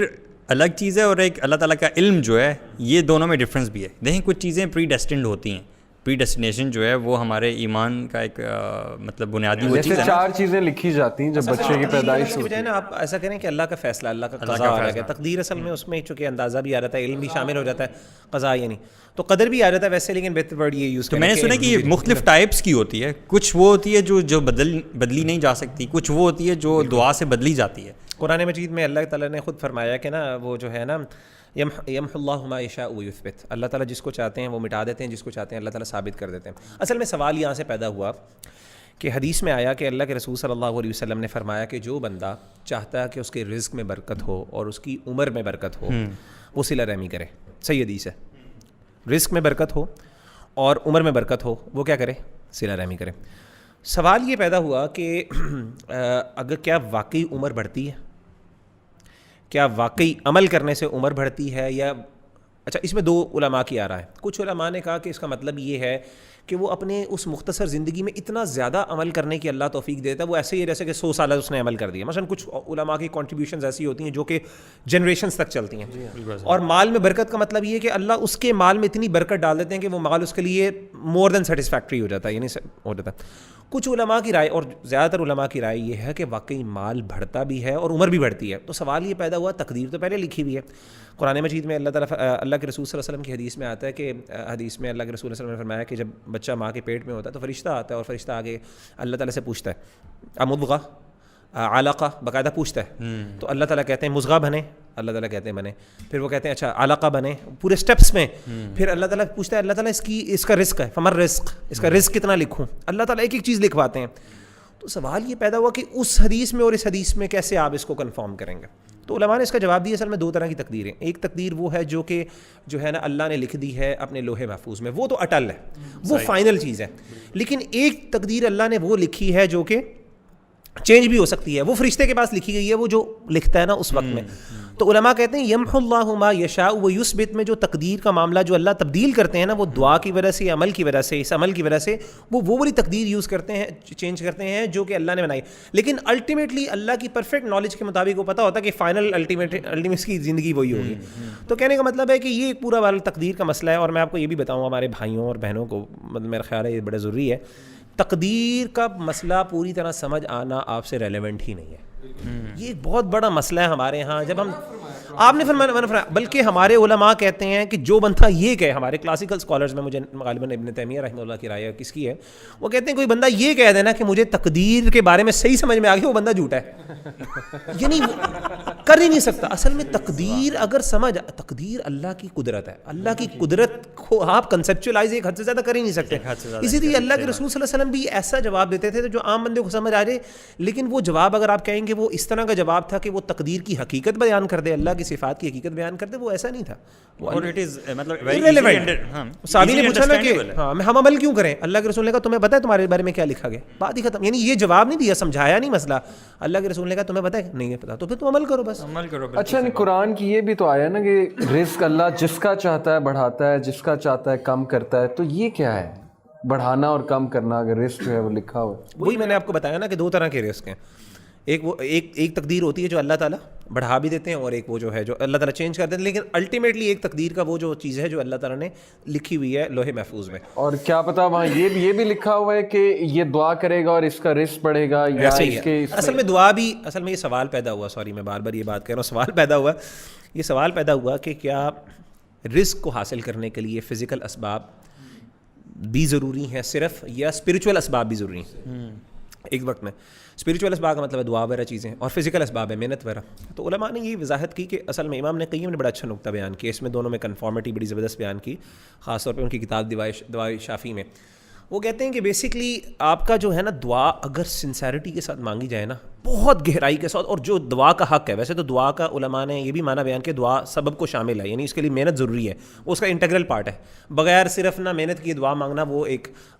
الگ چیز ہے اور ایک اللہ تعالیٰ کا علم جو ہے, یہ دونوں میں ڈفرینس بھی ہے. دیکھیں کچھ چیزیں پری ڈیسٹنڈ ہوتی ہیں, پری ڈیسٹینیشن جو ہے وہ ہمارے ایمان کا ایک مطلب بنیادی وہ چیز جیسے ہے. 4 چیزیں لکھی جاتی ہیں جب بچے کی پیدائش ہوتی ہے نا, آپ ایسا کریں کہ اللہ کا فیصلہ, اللہ کا قضا الگ ہے. تقدیر اصل میں اس میں چونکہ اندازہ بھی آ جاتا ہے, علم بھی شامل ہو جاتا ہے, قضا یعنی تو قدر بھی آ جاتا ہے ویسے, لیکن بہتر ورڈ یہ یوز کریں. میں نے سنا کہ یہ مختلف ٹائپس کی ہوتی ہے, کچھ وہ ہوتی ہے جو بدلی نہیں جا سکتی, کچھ وہ ہوتی ہے جو دعا سے بدلی جاتی ہے. قرآن مجید میں اللہ تعالیٰ نے خود فرمایا کہ نا وہ جو ہے نا یمحو اللہ ما یشاء ویثبت, اللہ تعالیٰ جس کو چاہتے ہیں وہ مٹا دیتے ہیں, جس کو چاہتے ہیں اللہ تعالیٰ ثابت کر دیتے ہیں. اصل میں سوال یہاں سے پیدا ہوا کہ حدیث میں آیا کہ اللہ کے رسول صلی اللہ علیہ وسلم نے فرمایا کہ جو بندہ چاہتا ہے کہ اس کے رزق میں برکت ہو اور اس کی عمر میں برکت ہو وہ صلہ رحمی کرے. صحیح حدیث ہے, رزق میں برکت ہو اور عمر میں برکت ہو وہ کیا کرے, صلہ رحمی کرے. سوال یہ پیدا ہوا کہ اگر کیا واقعی عمر بڑھتی ہے, کیا واقعی عمل کرنے سے عمر بڑھتی ہے, یا اچھا اس میں 2 علماء کی آ رہا ہے. کچھ علماء نے کہا کہ اس کا مطلب یہ ہے کہ وہ اپنے اس مختصر زندگی میں اتنا زیادہ عمل کرنے کی اللہ توفیق دیتا ہے, وہ ایسے ہی جیسے کہ 100 سال اس نے عمل کر دیا. مثلا کچھ علماء کی کنٹریبیوشنز ایسی ہوتی ہیں جو کہ جنریشنز تک چلتی ہیں. اور مال میں برکت کا مطلب یہ ہے کہ اللہ اس کے مال میں اتنی برکت ڈال دیتے ہیں کہ وہ مال اس کے لیے مور دین سیٹسفیکٹری ہو جاتا ہے, یعنی ہو جاتا ہے. کچھ علماء کی رائے اور زیادہ تر علماء کی رائے یہ ہے کہ واقعی مال بڑھتا بھی ہے اور عمر بھی بڑھتی ہے. تو سوال یہ پیدا ہوا, تقدیر تو پہلے لکھی ہوئی ہے قرآن مجید میں. اللہ تعالیٰ اللہ کے رسول صلی اللہ علیہ وسلم کی حدیث میں آتا ہے کہ حدیث میں اللہ کے رسول صلی اللہ علیہ وسلم نے فرمایا کہ جب بچہ ماں کے پیٹ میں ہوتا ہے تو فرشتہ آتا ہے اور فرشتہ آگے اللہ تعالیٰ سے پوچھتا ہے مضغہ علقہ, باقاعدہ پوچھتا ہے. تو اللہ تعالیٰ کہتے ہیں مضغہ بنے, اللہ تعالیٰ کہتے ہیں بنے. پھر وہ کہتے ہیں اچھا علقہ بنے, پورے اسٹیپس میں. پھر اللہ تعالیٰ پوچھتا ہے اللہ تعالیٰ اس کا رزق ہے, فمر رزق, اس کا رزق کتنا لکھوں. اللہ تعالیٰ ایک ایک چیز لکھواتے ہیں. تو سوال یہ پیدا ہوا کہ اس حدیث میں اور اس حدیث میں کیسے آپ اس کو کنفرم کریں گے. تو علماء نے اس کا جواب دیا اصل میں 2 طرح کی تقدیریں. ایک تقدیر وہ ہے جو کہ جو ہے نا اللہ نے لکھ دی ہے اپنے لوح محفوظ میں, وہ تو اٹل ہے, وہ فائنل چیز ہے. لیکن ایک تقدیر اللہ نے وہ لکھی ہے جو کہ چینج بھی ہو سکتی ہے, وہ فرشتے کے پاس لکھی گئی ہے, وہ جو لکھتا ہے نا اس وقت میں. تو علماء کہتے ہیں یمحو اللہ ما یشاء ویثبت میں جو تقدیر کا معاملہ جو اللہ تبدیل کرتے ہیں نا, وہ دعا کی وجہ سے, عمل کی وجہ سے, اس عمل کی وجہ سے وہ والی تقدیر یوز کرتے ہیں, چینج کرتے ہیں جو کہ اللہ نے بنائی. لیکن الٹیمیٹلی اللہ کی پرفیکٹ نالج کے مطابق وہ پتہ ہوتا ہے کہ فائنل الٹیمیٹ کی زندگی وہی ہوگی. تو کہنے کا مطلب ہے کہ یہ ایک پورا والا تقدیر کا مسئلہ ہے. اور میں آپ کو یہ بھی بتاؤں ہمارے بھائیوں اور بہنوں کو, مطلب میرا خیال ہے یہ بڑا ضروری ہے, تقدیر کا مسئلہ پوری طرح سمجھ آنا آپ سے ریلیونٹ ہی نہیں ہے. یہ ایک بہت بڑا مسئلہ ہے ہمارے ہاں. جب ہم آپ نے فرمایا, بلکہ ہمارے علماء کہتے ہیں کہ جو بندہ یہ کہے, ہمارے کلاسیکل سکالرز میں مجھے غالباً ابن تیمیہ رحمہ اللہ کی رائے کس کی ہے, وہ کہتے ہیں کوئی بندہ یہ کہہ دینا کہ مجھے تقدیر کے بارے میں صحیح سمجھ میں آ گیا, وہ بندہ جھوٹا ہے, یعنی کر ہی نہیں سکتا. اصل میں تقدیر اگر تقدیر اللہ کی قدرت ہے, اللہ کی قدرت کو آپ کنسیپچولائز ایک حد سے زیادہ کر ہی نہیں سکتے. اسی لیے اللہ کے رسول صلی اللہ علیہ وسلم بھی ایسا جواب دیتے تھے جو عام بندے کو سمجھ آ جائے. لیکن وہ جواب اگر آپ کہیں گے وہ اس طرح کا جواب تھا کہ وہ تقدیر کی حقیقت بیان کر دے, اللہ کی صفات کی حقیقت بیان کر دے, وہ ایسا نہیں تھا. صحابی نے پوچھا نا کہ ہم عمل کیوں کریں, اللہ کے رسول نے کہا تمہیں پتہ ہے تمہارے بارے میں کیا لکھا گیا, بات ہی ختم. یعنی یہ جواب نہیں دیا, سمجھایا نہیں مسئلہ. اللہ کے رسول نے کہا تمہیں پتہ ہے, نہیں ہے پتہ, تو پھر تم عمل کرو, بس عمل کرو. اچھا نہیں, قرآن کی یہ بھی تو آیا نا کہ رزق اللہ جس کا چاہتا ہے بڑھاتا ہے, جس کا چاہتا ہے کم کرتا ہے. تو یہ کیا ہے بڑھانا اور کم کرنا, اگر رزق جو ہے وہ لکھا ہوا ہے؟ وہی میں نے آپ کو بتایا نا کہ 2 طرح کے رزق ہیں. ایک تقدیر ہوتی ہے جو اللہ تعالیٰ بڑھا بھی دیتے ہیں, اور ایک وہ جو ہے جو اللہ تعالیٰ چینج کر دیتے ہیں. لیکن الٹیمیٹلی ایک تقدیر کا وہ جو چیز ہے جو اللہ تعالیٰ نے لکھی ہوئی ہے لوح محفوظ میں. اور کیا پتا وہاں یہ بھی لکھا ہوا ہے کہ یہ دعا کرے گا اور اس کا رزق بڑھے گا, یا اس کے اصل میں دعا بھی, اصل میں یہ سوال پیدا ہوا, سوری میں بار بار یہ بات کہہ رہا ہوں, سوال پیدا ہوا, یہ سوال پیدا ہوا کہ کیا رزق کو حاصل کرنے کے لیے فزیکل اسباب بھی ضروری ہیں صرف, یا اسپریچول اسباب بھی ضروری ہیں ایک وقت میں. اسپریچول اسباب کا مطلب ہے دعا وغیرہ چیزیں, اور فزیکل اسباب ہے محنت وغیرہ. تو علماء نے یہ وضاحت کی کہ اصل میں امام نے قیم نے بڑا اچھا نقطہ بیان کیا, اس میں دونوں میں کنفارمیٹی بڑی زبردست بیان کی, خاص طور پہ ان کی کتاب دعائے شافی میں. وہ کہتے ہیں کہ بیسکلی آپ کا جو ہے نا دعا اگر سنسیریٹی کے ساتھ مانگی جائے نا, بہت گہرائی کے ساتھ, اور جو دعا کا حق ہے, ویسے تو دعا کا علماء نے یہ بھی معنی بیان کہ دعا سبب کو شامل ہے, یعنی اس کے لیے محنت ضروری ہے, وہ اس کا انٹیگرل پارٹ ہے. بغیر صرف نہ محنت کی دعا مانگنا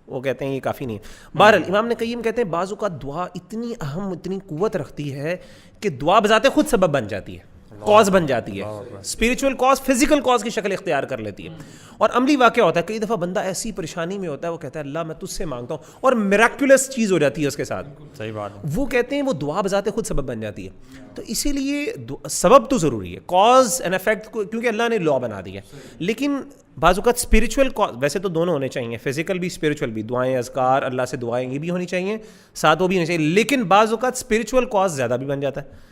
وہ کہتے ہیں یہ کافی نہیں ہے. بہرحال امام نے قیم کہتے ہیں بعض اوقات دعا اتنی اہم, اتنی قوت رکھتی ہے کہ دعا بذات خود سبب بن جاتی ہے. کاز بن جاتی ہے. اسپریچول کاز فزیکل کاز کی شکل اختیار کر لیتی ہے. اور عملی واقعہ ہوتا ہے, کئی دفعہ بندہ ایسی پریشانی میں ہوتا ہے, وہ کہتا ہے اللہ میں تجھ سے مانگتا ہوں, اور میراکولس چیز ہو جاتی ہے اس کے ساتھ. صحیح بات ہے. وہ کہتے ہیں وہ دعا بذات خود سبب بن جاتی ہے. تو اسی لیے سبب تو ضروری ہے, کاز اینڈ افیکٹ, کیونکہ اللہ نے لا بنا دیا ہے. لیکن بعض اوقات اسپریچول کاز, ویسے تو دونوں ہونے چاہیے, فزیکل بھی اسپریچول بھی, دعائیں اذکار اللہ سے دعائیں یہ بھی ہونی چاہیے, ساتھ وہ بھی ہونی چاہیے. لیکن بعض اوقات اسپریچول کاز زیادہ بھی بن جاتا ہے.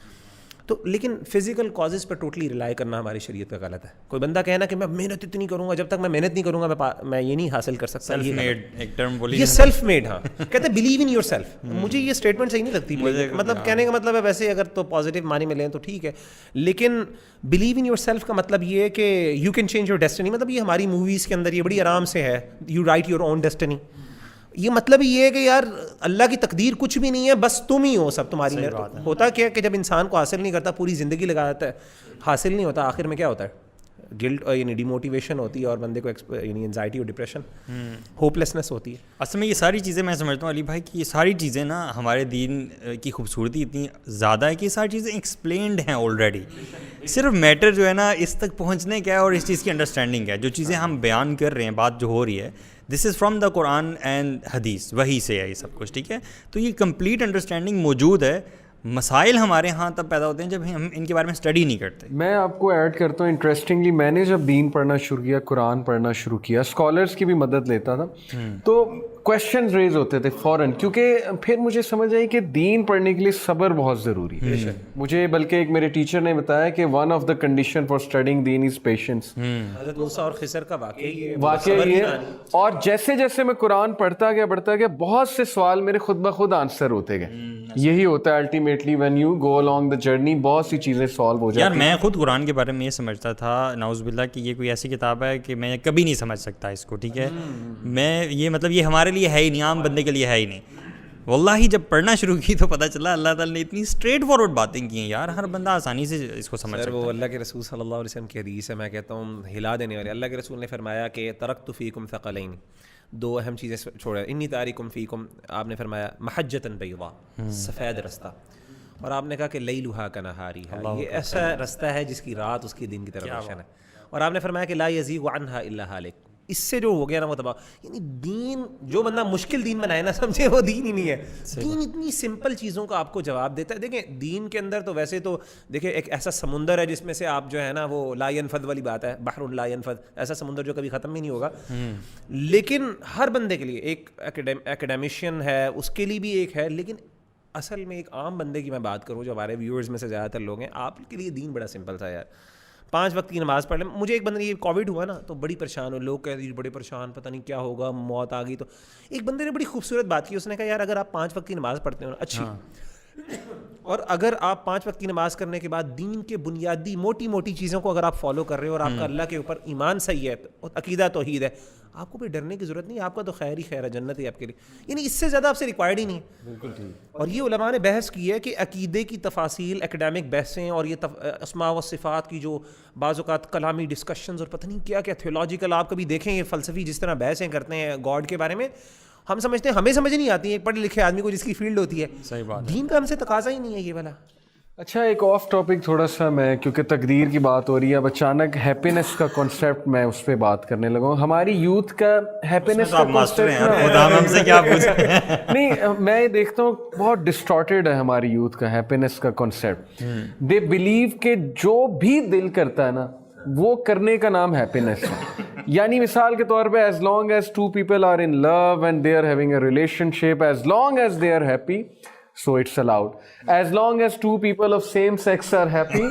تو لیکن فزیکل کازز پر ٹوٹلی ریلائی کرنا ہماری شریعت کا غلط ہے. کوئی بندہ کہنا کہ میں محنت اتنی کروں گا, جب تک میں محنت نہیں کروں گا میں یہ نہیں حاصل کر سکتا. سیلف میڈ ایک ٹرم بولی, یہ سیلف میڈ, ہاں کہتے ہیں بلیو ان یور سیلف. مجھے یہ اسٹیٹمنٹ صحیح نہیں لگتی, مطلب کہنے کا مطلب ہے ویسے اگر تو پازیٹیو معنی میں لیں تو ٹھیک ہے, لیکن بلیو ان یور سیلف کا مطلب یہ ہے کہ you can change your destiny. مطلب یہ ہماری موویز کے اندر یہ بڑی آرام سے ہے, you write your own destiny. یہ مطلب یہ ہے کہ یار اللہ کی تقدیر کچھ بھی نہیں ہے, بس تم ہی ہو سب تمہاری. ہوتا کیا کہ جب انسان کو حاصل نہیں کرتا, پوری زندگی لگا دیتا ہے, حاصل نہیں ہوتا, آخر میں کیا ہوتا ہے, گلٹ یعنی ڈیموٹیویشن ہوتی ہے, اور بندے کو یعنی انزائٹی اور ڈپریشن, ہوپلیسنس ہوتی ہے. اصل میں یہ ساری چیزیں میں سمجھتا ہوں علی بھائی کہ یہ ساری چیزیں نا ہمارے دین کی خوبصورتی اتنی زیادہ ہے کہ یہ ساری چیزیں ایکسپلینڈ ہیں آلریڈی. صرف میٹر جو ہے نا اس تک پہنچنے کا ہے اور اس چیز کی انڈرسٹینڈنگ ہے. جو چیزیں ہم بیان کر رہے ہیں, بات جو ہو رہی ہے, دس is from the Quran and حدیث, وہی سے ہے یہ سب کچھ, ٹھیک ہے. تو یہ کمپلیٹ انڈرسٹینڈنگ موجود ہے. مسائل ہمارے ہاں تب پیدا ہوتے ہیں جب ہم ان کے بارے میں اسٹڈی نہیں کرتے. میں آپ کو ایڈ کرتا ہوں, انٹرسٹنگلی میں نے جب دین پڑھنا شروع کیا, قرآن پڑھنا شروع کیا, اسکالرس کی بھی مدد لیتا تھا, تو کویشچنز ریز ہوتے تھے فوراً, کیونکہ پھر مجھے سمجھ آئی کہ دین پڑھنے کے لیے صبر بہت ضروری ہے. مجھے بلکہ ایک میرے ٹیچر نے بتایا کہ one of the condition for studying دین از پیشنس. حضرت موسیٰ اور خضر کا واقعہ یہ, اور جیسے جیسے میں قرآن پڑھتا گیا بہت سے سوال میرے خود بخود آنسر ہوتے گئے. یہی ہوتا ہے ultimately when you go along the journey, بہت سی چیزیں سالو ہو جاتی ہیں. یار میں خود قرآن کے بارے میں یہ سمجھتا تھا نعوذ باللہ کہ یہ کوئی ایسی کتاب ہے کہ میں کبھی نہیں سمجھ سکتا اس کو, ٹھیک ہے. میں یہ مطلب یہ ہمارے لیے ہے ہی نہیں, عام بندے کے لیے ہے ہی نہیں. واللہ جب پڑھنا شروع کی تو پتہ چلا اللہ تعالیٰ نے اتنی اسٹریٹ فارورڈ باتیں کی ہیں یار, ہر بندہ آسانی سے اس کو سمجھ سکتا ہے. وہ اللہ کے رسول صلی اللہ علیہ وسلم کی حدیث ہے, میں کہتا ہوں ہلا دینے والی. اللہ کے رسول نے فرمایا کہ ترکت فیکم ثقلین, دو اہم چیزیں چھوڑا, انی تاریکم فیکم, آپ نے فرمایا محجۃ بیضاء, سفید رستہ, اور آپ نے کہا کہ لیلھا کنہاریھا, یہ ایسا رستہ ہے جس کی رات اس کی دن کی طرح روشن ہے. اور آپ نے فرمایا کہ لا یزیغ عنہا الا ہالک, اس سے جو ہو گیا نا وہ تباہ. یعنی دین, جو بندہ مشکل دین بنائے نا, سمجھے وہ دین ہی نہیں ہے. دین اتنی سمپل چیزوں کا آپ کو جواب دیتا ہے. دیکھیں دین کے اندر تو ویسے تو دیکھیں ایک ایسا سمندر ہے جس میں سے آپ جو ہے نا وہ لا ينفد والی بات ہے, بحر لا ينفد, ایسا سمندر جو کبھی ختم ہی نہیں ہوگا. لیکن ہر بندے کے لیے ایک اکیڈیمشین ہے, اس کے لیے بھی ایک ہے. لیکن اصل میں ایک عام بندے کی میں بات کروں, جو ہمارے ویورز میں سے زیادہ تر لوگ ہیں, آپ کے لیے دین بڑا سمپل تھا یار. 5 وقت کی نماز پڑھ لیں. مجھے ایک بندے, یہ کووڈ ہوا نا تو بڑی پریشان ہو, لوگ کہتے ہیں بڑے پریشان, پتہ نہیں کیا ہوگا, موت آ گئی. تو ایک بندے نے بڑی خوبصورت بات کی, اس نے کہا یار اگر آپ 5 وقت کی نماز پڑھتے ہو نا اچھی, اور اگر آپ 5 وقت کی نماز کرنے کے بعد دین کے بنیادی موٹی موٹی چیزوں کو اگر آپ فالو کر رہے ہو, اور آپ کا اللہ کے اوپر ایمان صحیح ہے, عقیدہ توحید ہے, آپ کو بھی ڈرنے کی ضرورت نہیں. آپ کا تو خیر ہی خیر ہے, جنت ہے آپ کے لیے. یعنی اس سے زیادہ آپ سے ریکوائرڈ ہی نہیں. بالکل ٹھیک. اور یہ علماء نے بحث کی ہے کہ عقیدے کی تفاصیل, اکیڈیمک بحثیں, اور یہ اسماء و صفات کی جو بعض اوقات کلامی ڈسکشنز اور پتہ نہیں کیا کیا تھیولوجیکل, آپ کبھی دیکھیں یہ فلسفی جس طرح بحثیں کرتے ہیں گاڈ کے بارے میں, ہم سمجھتے ہیں ہمیں سمجھ نہیں آتی ہے, پڑھے لکھے آدمی کو جس کی فیلڈ ہوتی ہے. صحیح بات. دین کا ہم سے تقاضا ہی نہیں ہے یہ والا. اچھا ایک آف ٹاپک تھوڑا سا, میں کیونکہ تقدیر کی بات ہو رہی ہے, اب اچانک ہیپینس کا کانسیپٹ میں اس پہ بات کرنے لگا ہوں. ہماری یوتھ کا ہیپینس کا کانسیپٹ نہیں, میں دیکھتا ہوں بہت ڈسٹارٹیڈ ہے ہماری یوتھ کا ہیپینس کا کانسیپٹ. دے بلیو کہ جو بھی دل کرتا ہے نا وہ کرنے کا نام ہیپینس ہے. یعنی مثال کے طور پہ as long as 2 people are in love and they are having a relationship, as long as they are happy, so it's allowed. As long as 2 people of same sex are happy,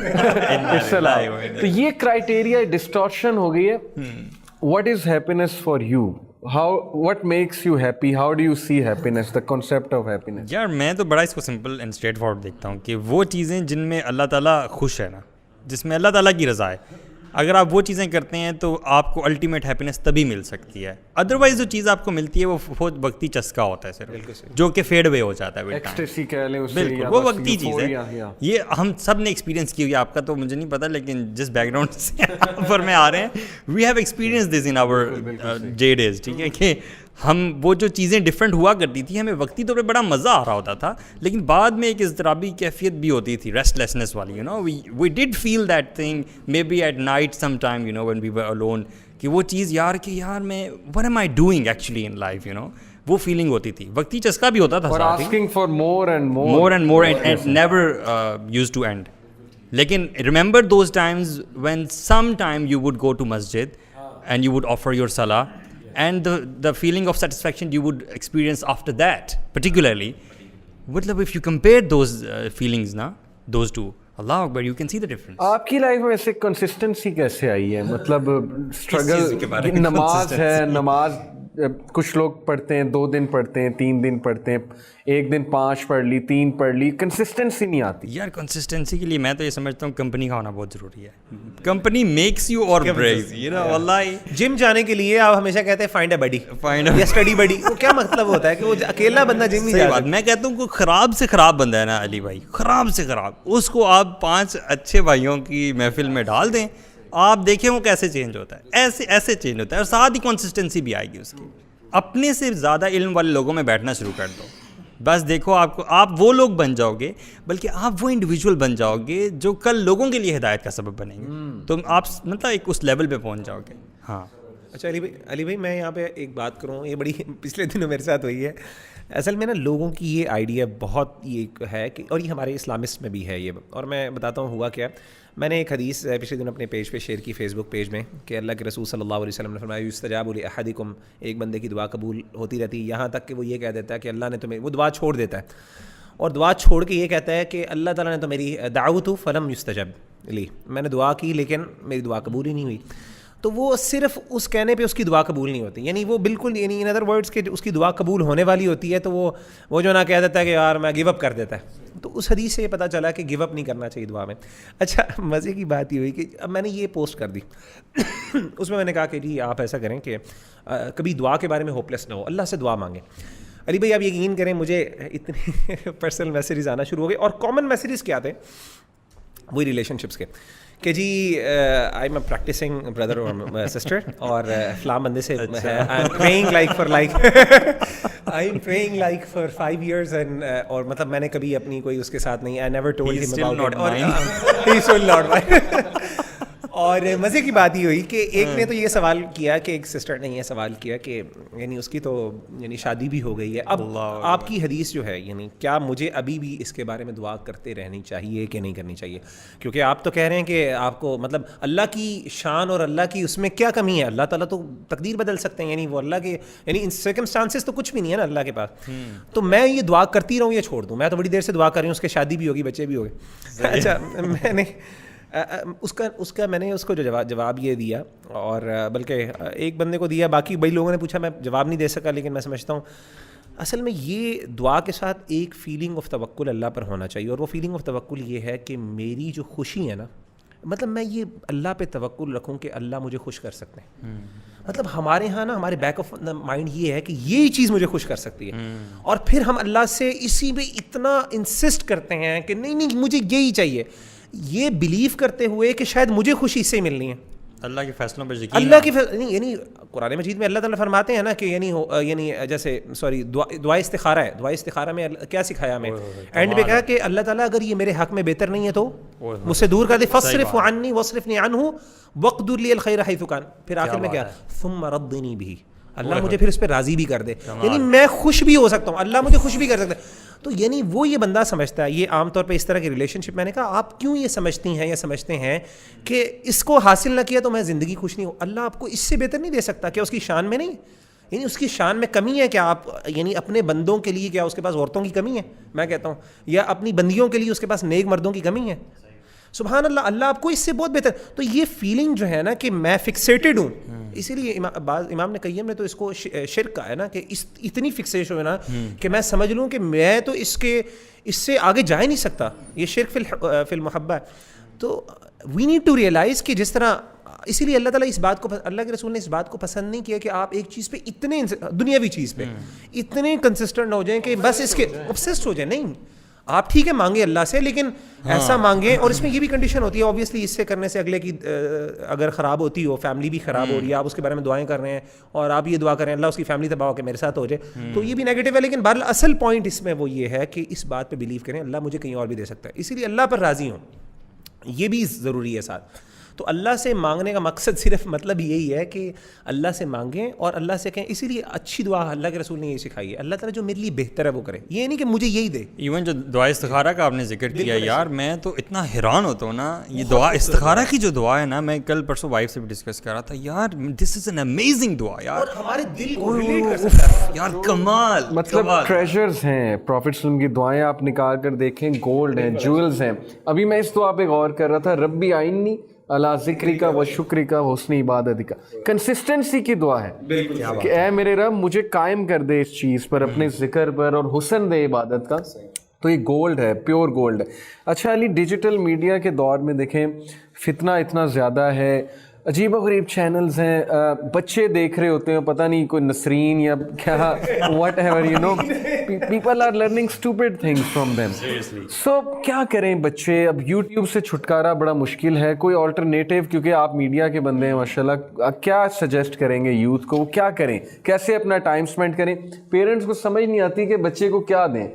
it's allowed. تو یہ criteria distortion ہو گئی ہے. What is happiness for you? What makes you happy? How do you see happiness? The concept of happiness. یار میں تو بڑا اس کو simple and straight forward دیکھتا ہوں کہ وہ چیزیں جن میں اللہ تعالیٰ خوش ہے نا, جس میں اللہ تعالیٰ کی رضا ہے, اگر آپ وہ چیزیں کرتے ہیں تو آپ کو الٹیمیٹ ہیپینس تبھی مل سکتی ہے. ادروائز جو چیز آپ کو ملتی ہے وہ بہت وقتی چسکا ہوتا ہے صرف, جو کہ فیڈ اوے ہو جاتا ہے. بالکل وہ وقتی چیز ہے. یہ ہم سب نے ایکسپیرینس کی ہوئی, آپ کا تو مجھے نہیں پتا, لیکن جس بیک گراؤنڈ سے پر میں آ رہے ہیں, we have experience this in our day days, ٹھیک ہے, کہ ہم وہ جو چیزیں ڈفرینٹ ہوا کرتی تھی ہمیں وقتی طور پہ بڑا مزہ آ رہا ہوتا تھا, لیکن بعد میں ایک اضطرابی کیفیت بھی ہوتی تھی, ریسٹ لیسنس والی, you know we did feel that thing maybe at night some time, you know when we were alone, کہ وہ چیز یار کہ یار میں what am I doing actually in life, you know وہ فیلنگ ہوتی تھی. وقتی چسکا بھی ہوتا تھا اور asking for more and more. more and more and never used to end. لیکن remember those times when sometime you would go to masjid and you would offer your salah and the feeling of satisfaction you would experience after that particularly, matlab if you compare those feelings na, those two, Allah Akbar, you can see the difference. آپ کی life میں ایسے consistency کیسے آئی ہے, مطلب struggle, نماز ہے, نماز کچھ لوگ پڑھتے ہیں 2 دن پڑھتے ہیں, 3 دن پڑھتے ہیں, 1 دن 5 پڑھ لی, 3 پڑھ لی, کنسسٹنسی نہیں آتی یار. کنسسٹنسی کے لیے میں تو یہ سمجھتا ہوں کمپنی کا ہونا بہت ضروری ہے. کمپنی میکس یو اور بریکس, یو نو. واللہ جم جانے کے لیے آپ ہمیشہ کہتے ہیں فائنڈ اے بڈی یا اسٹڈی بڈی, وہ کیا مطلب ہوتا ہے کہ وہ اکیلا بندہ جم نہیں جاتا. میں کہتا ہوں کوئی خراب سے خراب بندہ ہے نا علی بھائی, خراب سے خراب, اس کو آپ 5 اچھے بھائیوں کی محفل میں ڈال دیں, آپ دیکھیں وہ کیسے چینج ہوتا ہے, ایسے چینج ہوتا ہے. اور ساتھ ہی کنسسٹنسی بھی آئے گی اس کی. اپنے سے زیادہ علم والے لوگوں میں بیٹھنا شروع کر دو, بس دیکھو آپ وہ لوگ بن جاؤ گے, بلکہ آپ وہ انڈیویجول بن جاؤ گے جو کل لوگوں کے لیے ہدایت کا سبب بنیں گے. تو آپ مطلب ایک اس لیول پہ پہنچ جاؤ گے. ہاں اچھا علی بھائی میں یہاں پہ ایک بات کروں, یہ بڑی پچھلے دنوں میرے ساتھ ہوئی ہے. اصل میں نا لوگوں کی یہ آئیڈیا بہت یہ ہے کہ, اور یہ ہمارے اسلامسٹ میں بھی ہے یہ, اور میں بتاتا ہوں ہوا کیا. میں نے ایک حدیث پچھلے دن اپنے پیج پہ شیئر کی, فیس بک پیج میں, کہ اللہ کے رسول صلی اللہ علیہ وسلم نے فرمایا یستجاب لاحدکم, ایک بندے کی دعا قبول ہوتی رہتی ہے یہاں تک کہ وہ یہ کہہ دیتا ہے کہ اللہ نے تمہیں, وہ دعا چھوڑ دیتا ہے اور دعا چھوڑ کے یہ کہتا ہے کہ اللہ تعالیٰ نے تو میری دعوت فلم یستجب لی, میں نے دعا کی لیکن میری دعا قبول ہی نہیں ہوئی. تو وہ صرف اس کہنے پہ اس کی دعا قبول نہیں ہوتی, یعنی وہ بالکل, یعنی ان ادر ورڈس کہ اس کی دعا قبول ہونے والی ہوتی ہے تو وہ جو نہ کہہ دیتا ہے کہ یار میں گیو اپ کر دیتا ہے. تو اس حدیث سے یہ پتہ چلا کہ گیو اپ نہیں کرنا چاہیے دعا میں. اچھا مزے کی بات یہ ہوئی کہ اب میں نے یہ پوسٹ کر دی اس میں نے کہا کہ جی آپ ایسا کریں کہ کبھی دعا کے بارے میں ہوپلیس نہ ہو, اللہ سے دعا مانگیں. علی بھائی آپ یقین کریں مجھے اتنے پرسنل میسیجز آنا شروع ہو گئے, اور کامن میسیجز کیا تھے, وہی ریلیشن شپس کے, کہ جی I am a practising brother اور سسٹر, اور فلاں بندے سے I am praying like for 5 years, and اور مطلب میں نے کبھی اپنی کوئی اس کے ساتھ نہیں, I never told him about it, he still not mine. اور مزے کی بات یہ ہوئی کہ ایک نے تو یہ سوال کیا, کہ ایک سسٹر نے یہ سوال کیا کہ یعنی اس کی تو یعنی شادی بھی ہو گئی ہے, اب آپ کی حدیث جو ہے یعنی کیا مجھے ابھی بھی اس کے بارے میں دعا کرتے رہنی چاہیے کہ نہیں کرنی چاہیے, کیونکہ آپ تو کہہ رہے ہیں کہ آپ کو مطلب اللہ کی شان اور اللہ کی اس میں کیا کمی ہے, اللہ تعالیٰ تو تقدیر بدل سکتے ہیں, یعنی وہ اللہ کے یعنی ان سرکمسٹانسز تو کچھ بھی نہیں ہے نا اللہ کے پاس. تو میں یہ دعا کرتی رہوں یا چھوڑ دوں؟ میں تو بڑی دیر سے دعا کر رہی ہوں, اس کی شادی بھی ہوگی, بچے بھی ہو گئے. اچھا میں نے میں نے اس کو جو جواب یہ دیا, اور بلکہ ایک بندے کو دیا, باقی بڑی لوگوں نے پوچھا, میں جواب نہیں دے سکا, لیکن میں سمجھتا ہوں اصل میں یہ دعا کے ساتھ ایک فیلنگ آف توکل اللہ پر ہونا چاہیے, اور وہ فیلنگ آف توکل یہ ہے کہ میری جو خوشی ہے نا, مطلب میں یہ اللہ پہ توکل رکھوں کہ اللہ مجھے خوش کر سکتے ہیں. مطلب ہمارے یہاں نا ہمارے بیک آف دا مائنڈ یہ ہے کہ یہی چیز مجھے خوش کر سکتی ہے, اور پھر ہم اللہ سے اسی پہ اتنا انسسٹ کرتے ہیں کہ نہیں مجھے یہی چاہیے, یہ بلیو کرتے ہوئے کہ شاید مجھے خوشی اس سے ملنی ہے. اللہ کے فیصلوں پر یقین, اللہ کی یعنی قرآن مجید میں اللہ تعالیٰ فرماتے ہیں نا کہ یعنی جیسے دعا استخارہ ہے, دعا استخارہ میں کیا سکھایا ہمیں, اینڈ پہ کہا کہ اللہ تعالیٰ اگر یہ میرے حق میں بہتر نہیں ہے تو مجھ سے دور کر دے, فاصرف عنی واصرفنی عنہ واقدر لی الخیر حیث کان. پھر آخر میں کیا, ثم ردنی بھی, اللہ مجھے پھر اس پہ راضی بھی کر دے, یعنی میں خوش بھی ہو سکتا ہوں, اللہ مجھے خوش بھی کر سکتا ہے. تو یعنی وہ یہ بندہ سمجھتا ہے, یہ عام طور پہ اس طرح کی ریلیشن شپ, میں نے کہا آپ کیوں یہ سمجھتی ہیں یا سمجھتے ہیں کہ اس کو حاصل نہ کیا تو میں زندگی خوش نہیں ہوں. اللہ آپ کو اس سے بہتر نہیں دے سکتا, کیا اس کی شان میں نہیں, یعنی اس کی شان میں کمی ہے کیا؟ آپ یعنی اپنے بندوں کے لیے کیا اس کے پاس عورتوں کی کمی ہے, میں کہتا ہوں, یا اپنی بندیوں کے لیے اس کے پاس نیک مردوں کی کمی ہے؟ سبحان اللہ, اللہ آپ کو اس سے بہت بہتر. تو یہ فیلنگ جو ہے نا کہ میں فکسیٹڈ ہوں, اسی لیے امام نے قیم نے تو اس کو شرک کہا ہے نا, کہ اتنی فکسیشن ہے نا کہ میں سمجھ لوں کہ میں تو اس سے آگے جا ہی نہیں سکتا. یہ شرک فی المحبہ ہے. تو وی نیڈ ٹو ریئلائز کہ جس طرح, اسی لیے اللہ تعالیٰ اس بات کو, اللہ کے رسول نے اس بات کو پسند نہیں کیا کہ آپ ایک چیز پہ اتنے دنیاوی چیز پہ اتنے کنسسٹنٹ ہو جائیں کہ بس اس کے obsessed ہو جائیں. نہیں, آپ ٹھیک ہے مانگیں اللہ سے, لیکن ایسا مانگیں, اور اس میں یہ بھی کنڈیشن ہوتی ہے اوبیسلی, اس سے کرنے سے اگلے کی اگر خراب ہوتی ہو, فیملی بھی خراب ہو رہی ہے, آپ اس کے بارے میں دعائیں کر رہے ہیں اور آپ یہ دعا کریں اللہ اس کی فیملی تباہ ہو کے میرے ساتھ ہو جائے, تو یہ بھی نیگیٹو ہے. لیکن بہرحال اصل پوائنٹ اس میں وہ یہ ہے کہ اس بات پہ بلیو کریں اللہ مجھے کہیں اور بھی دے سکتا ہے, اسی لیے اللہ پر راضی ہوں, یہ بھی ضروری ہے ساتھ. تو اللہ سے مانگنے کا مقصد صرف مطلب یہی ہے کہ اللہ سے مانگیں اور اللہ سے کہیں. اسی لیے اچھی دعا اللہ کے رسول نے یہی سکھائی ہے, اللہ تعالیٰ جو میرے لیے بہتر ہے وہ کرے, یہ نہیں کہ مجھے یہی دے. ایون جو دعا استخارہ کا آپ نے ذکر کیا یار, میں تو اتنا حیران ہوتا ہوں نا, یہ دعا استخارہ کی جو دعا ہے نا, میں کل پرسوں وائف سے بھی ڈسکس کر رہا تھا یار, دس از این امیزنگ دعا یار, اور ہمارے دل کو ریلیٹ کر سکتا ہے یار, کمال, مطلب ٹریجرز ہیں. پروفٹ صلی اللہ علیہ وسلم کی دعائیں آپ نکال کر دیکھیں, گولڈ ہیں, جیولز ہیں. ابھی میں اس دعا پہ غور کر رہا تھا, ربی آئینی اللہ ذکری کا و شکری کا حسن عبادت کا. کنسسٹنسی کی دعا ہے کہ اے میرے رب مجھے قائم کر دے اس چیز پر, اپنے ذکر پر, اور حسن دے عبادت کا. تو یہ گولڈ ہے, پیور گولڈ ہے. اچھا علی, ڈیجیٹل میڈیا کے دور میں دیکھیں فتنہ اتنا زیادہ ہے, عجیب و غریب چینلز ہیں, بچے دیکھ رہے ہوتے ہیں, پتہ نہیں کوئی نسرین یا کیا, whatever you know, people are learning stupid things from them. So کیا کریں بچے؟ اب یوٹیوب سے چھٹکارا بڑا مشکل ہے, کوئی آلٹرنیٹیو, کیونکہ آپ میڈیا کے بندے ہیں ماشاء اللہ, کیا سجیسٹ کریں گے یوتھ کو, کیا کریں, کیسے اپنا ٹائم اسپینڈ کریں؟ پیرنٹس کو سمجھ نہیں آتی کہ بچے کو کیا دیں,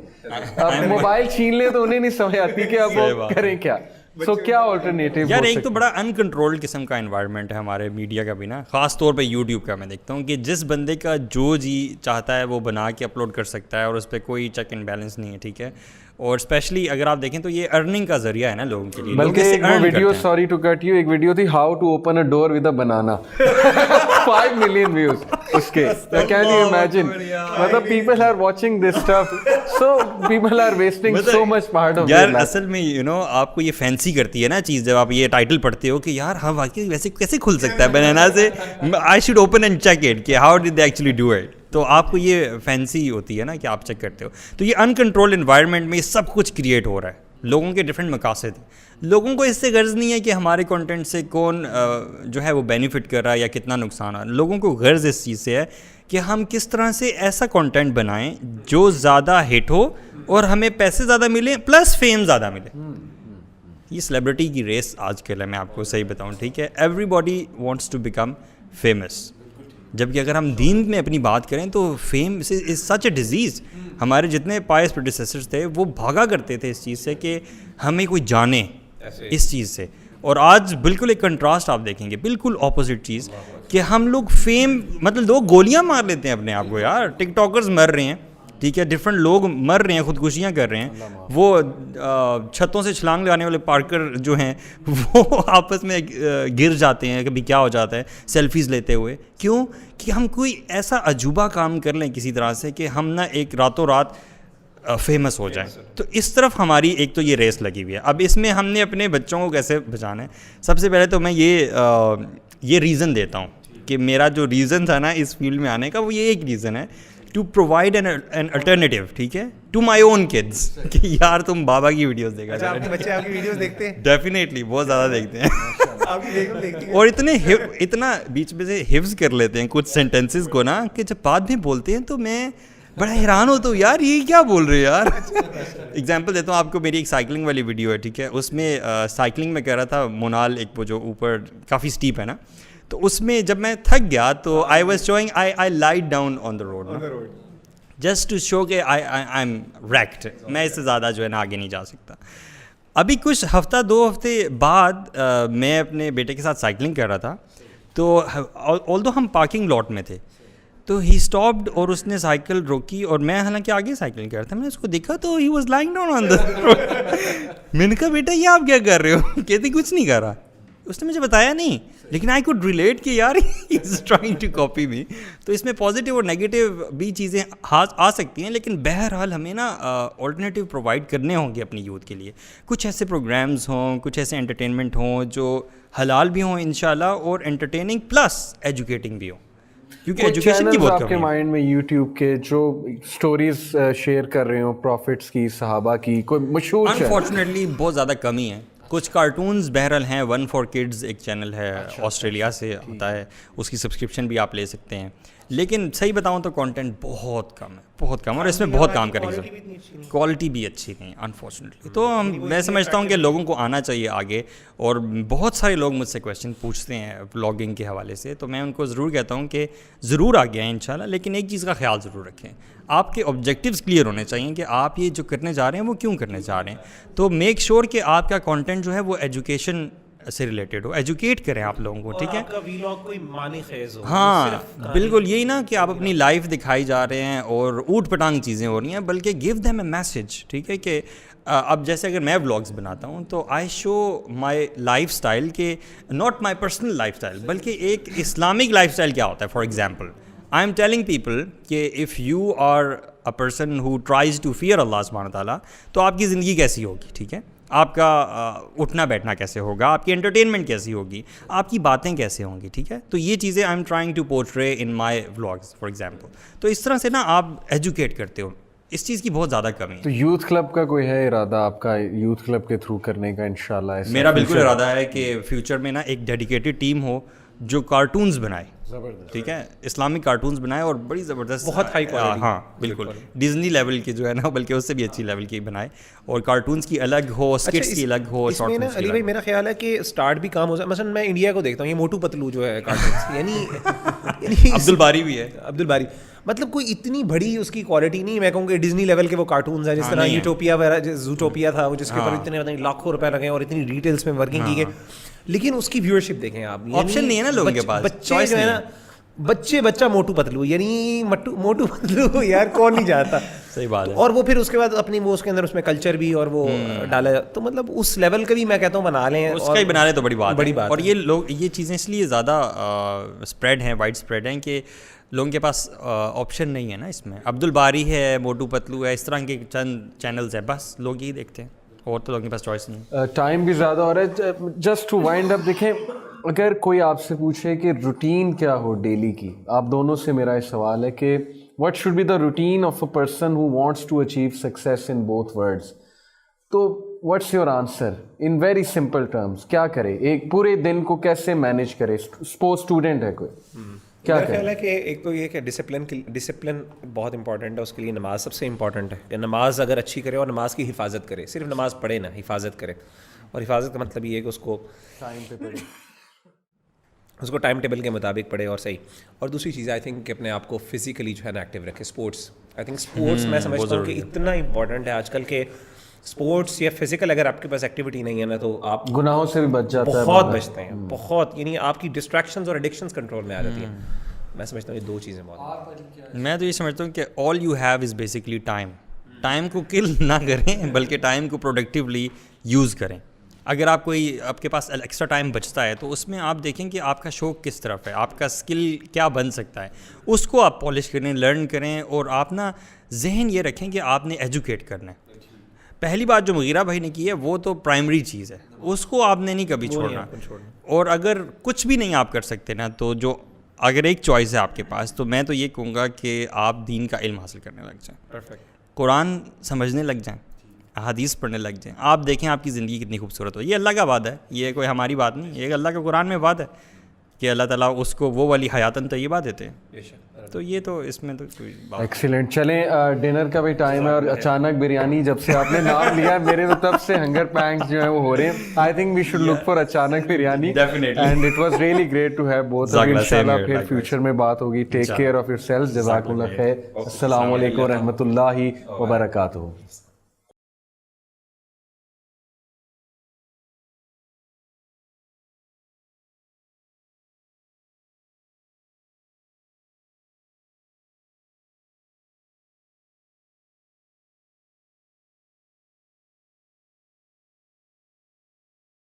اب موبائل چھین لیں تو انہیں نہیں سمجھ آتی کہ اب وہ کریں کیا. سو کیا آلٹرنیٹیو؟ یار ایک تو بڑا انکنٹرولڈ قسم کا انوائرمنٹ ہے ہمارے میڈیا کا بھی نا, خاص طور پہ یوٹیوب کا. میں دیکھتا ہوں کہ جس بندے کا جو جی چاہتا ہے وہ بنا کے اپلوڈ کر سکتا ہے, اور اس پہ کوئی چیک اینڈ بیلنس نہیں ہے, ٹھیک ہے. اور اسپیشلی اگر آپ دیکھیں تو یہ ارننگ کا ذریعہ ہے نا لوگوں کے لیے. بلکہ ایک video, sorry to cut you, ایک ویڈیو تھی how to open a door with a banana, 5 million views اس کے. کین یو امیجن, مطلب people are watching this stuff, so people are wasting so much part of یار. اصل میں you know آپ کو یہ فینسی کرتی ہے نا چیز, جب آپ یہ ٹائٹل پڑھتے ہو کہ یار ہاں واقعی ویسے کیسے کھل سکتا ہے بنانا سے, I should open and check it کہ how did they actually do it. تو آپ کو یہ فینسی ہوتی ہے نا کہ آپ چیک کرتے ہو. تو یہ انکنٹرول انوائرمنٹ میں یہ سب کچھ کریٹ ہو رہا ہے, لوگوں کے ڈفرینٹ مقاصد ہیں. لوگوں کو اس سے غرض نہیں ہے کہ ہمارے کنٹینٹ سے کون جو ہے وہ بینیفٹ کر رہا ہے یا کتنا نقصان ہے. لوگوں کو غرض اس چیز سے ہے کہ ہم کس طرح سے ایسا کنٹینٹ بنائیں جو زیادہ ہٹ ہو اور ہمیں پیسے زیادہ ملیں پلس فیم زیادہ ملے. یہ سیلیبریٹی کی ریس آج کل ہے, میں آپ کو صحیح بتاؤں, ٹھیک ہے. Everybody wants to become famous, جبکہ اگر ہم دین میں اپنی بات کریں تو fame is such a disease. ہمارے جتنے پائس پروڈیسیسرز تھے وہ بھاگا کرتے تھے اس چیز سے کہ ہمیں کوئی جانے اس چیز سے. اور آج بالکل ایک کنٹراسٹ آپ دیکھیں گے, بالکل اپوزٹ چیز, کہ ہم لوگ فیم, مطلب لوگ گولیاں مار لیتے ہیں اپنے آپ کو یار. ٹک ٹاکرز مر رہے ہیں, ٹھیک ہے, ڈفرینٹ لوگ مر رہے ہیں, خودکشیاں کر رہے ہیں. وہ چھتوں سے چھلانگ لگانے والے پارکر جو ہیں وہ آپس میں گر جاتے ہیں, کبھی کیا ہو جاتا ہے سیلفیز لیتے ہوئے. کیوں کہ ہم کوئی ایسا عجوبہ کام کر لیں کسی طرح سے کہ ہم نہ ایک راتوں رات فیمس ہو جائیں. تو اس طرف ہماری ایک تو یہ ریس لگی ہوئی ہے. اب اس میں ہم نے اپنے بچوں کو کیسے بچانا ہے, سب سے پہلے تو میں یہ ریزن دیتا ہوں کہ میرا جو ریزن تھا نا اس فیلڈ میں آنے کا, وہ یہ ایک ریزن ہے ٹو پرووائڈ این الٹرنیٹیو, ٹھیک ہے, ٹو مائی اون کڈس, کہ یار تم بابا کی ویڈیوز دیکھا. اچھا آپ کے بچے آپ کی ویڈیوز دیکھتے ہیں؟ ڈیفینیٹلی بہت زیادہ دیکھتے ہیں, اور اتنا بیچ میں سے حفظ کر لیتے ہیں کچھ سینٹینسز کو نا کہ جب بعد میں بولتے ہیں تو میں بڑا حیران ہوتا ہوں یار یہ کیا بول رہے یار. ایگزامپل دیتا ہوں آپ کو, میری ایک سائیکلنگ والی ویڈیو ہے, ٹھیک ہے. اس میں سائیکلنگ میں کہہ رہا تھا مونال, ایک وہ جو اوپر کافی اسٹیپ ہے نا, تو اس میں جب میں تھک گیا تو I was showing I light down on the road just to show کہ آئی ایم ریکٹ, میں اس سے زیادہ جو ہے نا آگے نہیں جا سکتا. ابھی کچھ ہفتہ 2 ہفتے بعد میں اپنے بیٹے کے ساتھ سائیکلنگ کر رہا تھا, تو آلدو ہم پارکنگ لاٹ میں تھے, تو ہی اسٹاپڈ اور اس نے سائیکل روکی, اور میں حالانکہ آگے سائیکلنگ کر رہا تھا. میں نے اس کو دیکھا تو he was lying down on the road. میں نے کہا بیٹا یہ آپ کیا کر رہے ہو؟ کہتی کچھ نہیں کر رہا. اس نے مجھے بتایا نہیں, لیکن آئی کوڈ ریلیٹ کہ یار ہی از ٹرائنگ ٹو کاپی می. تو اس میں پازیٹیو اور نیگیٹو بھی چیزیں آ سکتی ہیں, لیکن بہرحال ہمیں نا آلٹرنیٹیو پرووائڈ کرنے ہوں گے اپنی یوتھ کے لیے. کچھ ایسے پروگرامز ہوں, کچھ ایسے انٹرٹینمنٹ ہوں جو حلال بھی ہوں انشاءاللہ, اور انٹرٹیننگ پلس ایجوکیٹنگ بھی ہوں, کیونکہ ایجوکیشن کی بہت آپ کے مائنڈ میں یوٹیوب کے جو اسٹوریز شیئر کر رہے ہوں پروفٹس کی, صحابہ کی, کوئی مشہور؟ انفارچونیٹلی بہت زیادہ کمی ہے. کچھ کارٹونز بہرحال ہیں, 1 for Kids ایک چینل ہے, آسٹریلیا سے آتا ہے, اس کی سبسکرپشن بھی آپ لے سکتے ہیں. لیکن صحیح بتاؤں تو کانٹینٹ بہت کم ہے اور اس میں بہت کام کرنے کی کوالٹی بھی اچھی نہیں انفارچونیٹلی. تو میں سمجھتا ہوں کہ لوگوں کو آنا چاہیے آگے, اور بہت سارے لوگ مجھ سے کویشچن پوچھتے ہیں بلاگنگ کے حوالے سے, تو میں ان کو ضرور کہتا ہوں کہ ضرور آگے آئیں انشاءاللہ, لیکن ایک چیز کا خیال ضرور رکھیں, آپ کے آبجیکٹیوز کلیئر ہونے چاہیے کہ آپ یہ جو کرنے جا رہے ہیں وہ کیوں کرنے جا رہے ہیں. تو میک شیور کہ آپ کا کانٹینٹ جو ہے وہ ایجوکیشن سے ریلیٹڈ ہو, ایجوکیٹ کریں آپ لوگوں کو, ٹھیک ہے. ہاں بالکل, یہی نا کہ آپ اپنی لائف دکھائی جا رہے ہیں اور اوٹ پٹانگ چیزیں ہو رہی ہیں, بلکہ گیو دیم اے میسج, ٹھیک ہے. کہ اب جیسے اگر میں ولاگز بناتا ہوں تو I show my lifestyle, کہ not my personal lifestyle بلکہ ایک اسلامک لائف اسٹائل کیا ہوتا ہے. For example I am telling people کہ if you are a person who tries to fear اللہ سبحانہ تعالیٰ, تو آپ کی زندگی کیسی ہوگی, ٹھیک ہے, آپ کا اٹھنا بیٹھنا کیسے ہوگا, آپ کی انٹرٹینمنٹ کیسی ہوگی, آپ کی باتیں کیسے ہوں گی, ٹھیک ہے. تو یہ چیزیں I am trying to portray in my vlogs for example. تو اس طرح سے نا آپ ایجوکیٹ کرتے ہو, اس چیز کی بہت زیادہ کمی ہے. تو یوتھ کلب کا کوئی ہے ارادہ آپ کا یوتھ کلب کے تھرو کرنے کا انشاءاللہ؟ میرا بالکل ارادہ ہے کہ فیوچر میں نا ایک ڈیڈیکیٹڈ ٹیم ہو جو کارٹونز بنائے, ٹھیک ہے, اسلامک کارٹونز بنائے اور بڑی زبردست, بہت ہائی کوالٹی, ہاں بالکل ڈزنی لیول کے جو ہے نا, بلکہ اس سے بھی اچھی لیول کی بنائے, اور کارٹونز کی الگ ہو, اسکٹس کی الگ ہو. اس میں نا علی بھائی میرا خیال ہے کہ اسٹارٹ بھی کام ہو جائے. مثلا میں انڈیا کو دیکھتا ہوں, یہ موٹو پتلو جو ہے کارٹونز, یعنی عبد الباری بھی ہے, عبد الباری, مطلب کوئی اتنی بڑی اس کی کوالٹی نہیں. میں کہوں کہ ڈزنی لیول کے وہ کارٹونز ہیں, جس طرح یوٹوپیا وغیرہ, زوٹوپیا تھا وہ, جس کے اوپر اتنے لاکھوں روپے لگے اور اتنی ڈیٹیلس میں ورکنگ کی گئی, لیکن اس کی ویورشپ دیکھیں آپ, آپشن نہیں ہے نا لوگوں کے پاس, بچے جو ہے نا, بچہ موٹو پتلو, یعنی موٹو پتلو یار کون نہیں جاتا. صحیح بات ہے. اور وہ پھر اس کے بعد اپنی وہ اس کے اندر اس میں کلچر بھی اور وہ ڈالا, تو مطلب اس لیول کا بھی میں کہتا ہوں بنا لیں, اس کا ہی بنا لیں تو بڑی بات بڑی بات. اور یہ لوگ یہ چیزیں اس لیے زیادہ اسپریڈ ہیں, وائڈ اسپریڈ ہیں, کہ لوگوں کے پاس آپشن نہیں ہے نا اس میں. عبد الباری ہے, موٹو پتلو ہے, اس طرح کے چند چینلز ہیں, بس لوگ یہی دیکھتے ہیں, اور تو لوگوں کے پاس چوائس نہیں. ٹائم بھی زیادہ ہو رہا ہے, جسٹ ٹو وائنڈ اپ, دیکھیں اگر کوئی آپ سے پوچھے کہ روٹین کیا ہو ڈیلی کی, آپ دونوں سے میرا یہ سوال ہے کہ what should be the routine of a person who wants to achieve success in both worlds, تو what's your answer in very simple terms, کیا کرے, ایک پورے دن کو کیسے مینیج کرے, سپوز اسٹوڈنٹ ہے کوئی, کیا میرا خیال ہے کہ ایک تو یہ کہ ڈسپلن بہت امپورٹنٹ ہے, اس کے لیے نماز سب سے امپورٹنٹ ہے, کہ نماز اگر اچھی کرے اور نماز کی حفاظت کرے, صرف نماز پڑھے نا, حفاظت کرے. اور حفاظت کا مطلب یہ ہے کہ اس کو ٹائم پہ پڑھے, اس کو ٹائم ٹیبل کے مطابق پڑھے, اور صحیح. اور دوسری چیز آئی تھنک کہ اپنے آپ کو فزیکلی جو ہے نا ایکٹیو رکھے. اسپورٹس, آئی تھنک اسپورٹس میں سمجھتا ہوں کہ اتنا امپورٹنٹ ہے آج کل کے اسپورٹس یا فزیکل, اگر آپ کے پاس ایکٹیویٹی نہیں ہے نا تو آپ گناہوں سے بھی بچ جاتا ہے, بہت بچتے ہیں, بہت, یعنی آپ کی ڈسٹریکشنز اور ایڈکشنز کنٹرول میں آ جاتی ہیں. میں سمجھتا ہوں یہ دو چیزیں بہت. میں تو یہ سمجھتا ہوں کہ آل you have is basically time. Time کو کل نہ کریں بلکہ ٹائم کو پروڈکٹیولی یوز کریں. اگر آپ کے پاس ایکسٹرا ٹائم بچتا ہے تو اس میں آپ دیکھیں کہ آپ کا شوق کس طرف ہے, آپ کا اسکل کیا بن سکتا ہے, اس کو آپ پالش کریں, لرن کریں, اور آپ نا ذہن یہ رکھیں کہ آپ نے ایجوکیٹ کرنا ہے. پہلی بات جو مغیرہ بھائی نے کی ہے وہ تو پرائمری چیز ہے, اس کو آپ نے نہیں کبھی چھوڑنا. اور اگر کچھ بھی نہیں آپ کر سکتے نا, تو جو اگر ایک چوائس ہے آپ کے پاس, تو میں تو یہ کہوں گا کہ آپ دین کا علم حاصل کرنے لگ جائیں, قرآن سمجھنے لگ جائیں, احادیث پڑھنے لگ جائیں. آپ دیکھیں آپ کی زندگی کتنی خوبصورت ہو. یہ اللہ کا وعدہ ہے, یہ کوئی ہماری بات نہیں, یہ اللہ کا قرآن میں وعدہ ہے کہ اللہ تعالیٰ اس کو وہ والی حیاتاً طیبہ دیتے ہیں. تو یہ تو اس میں تو کوئی بات. ایکسیلنٹ. چلیں ڈنر کا بھی ٹائم ہے, اور اچانک بریانی جب سے آپ نے نام لیا میرے تو تب سے ہنگر پینگس جو ہیں وہ ہو رہے ہیں. I think we should look for اچانک biryani, and it was really great to have both. انشاءاللہ پھر فیوچر میں بات ہوگی. Take care of yourself. جزاک اللہ خیر. السلام علیکم و رحمۃ اللہ وبرکاتہ.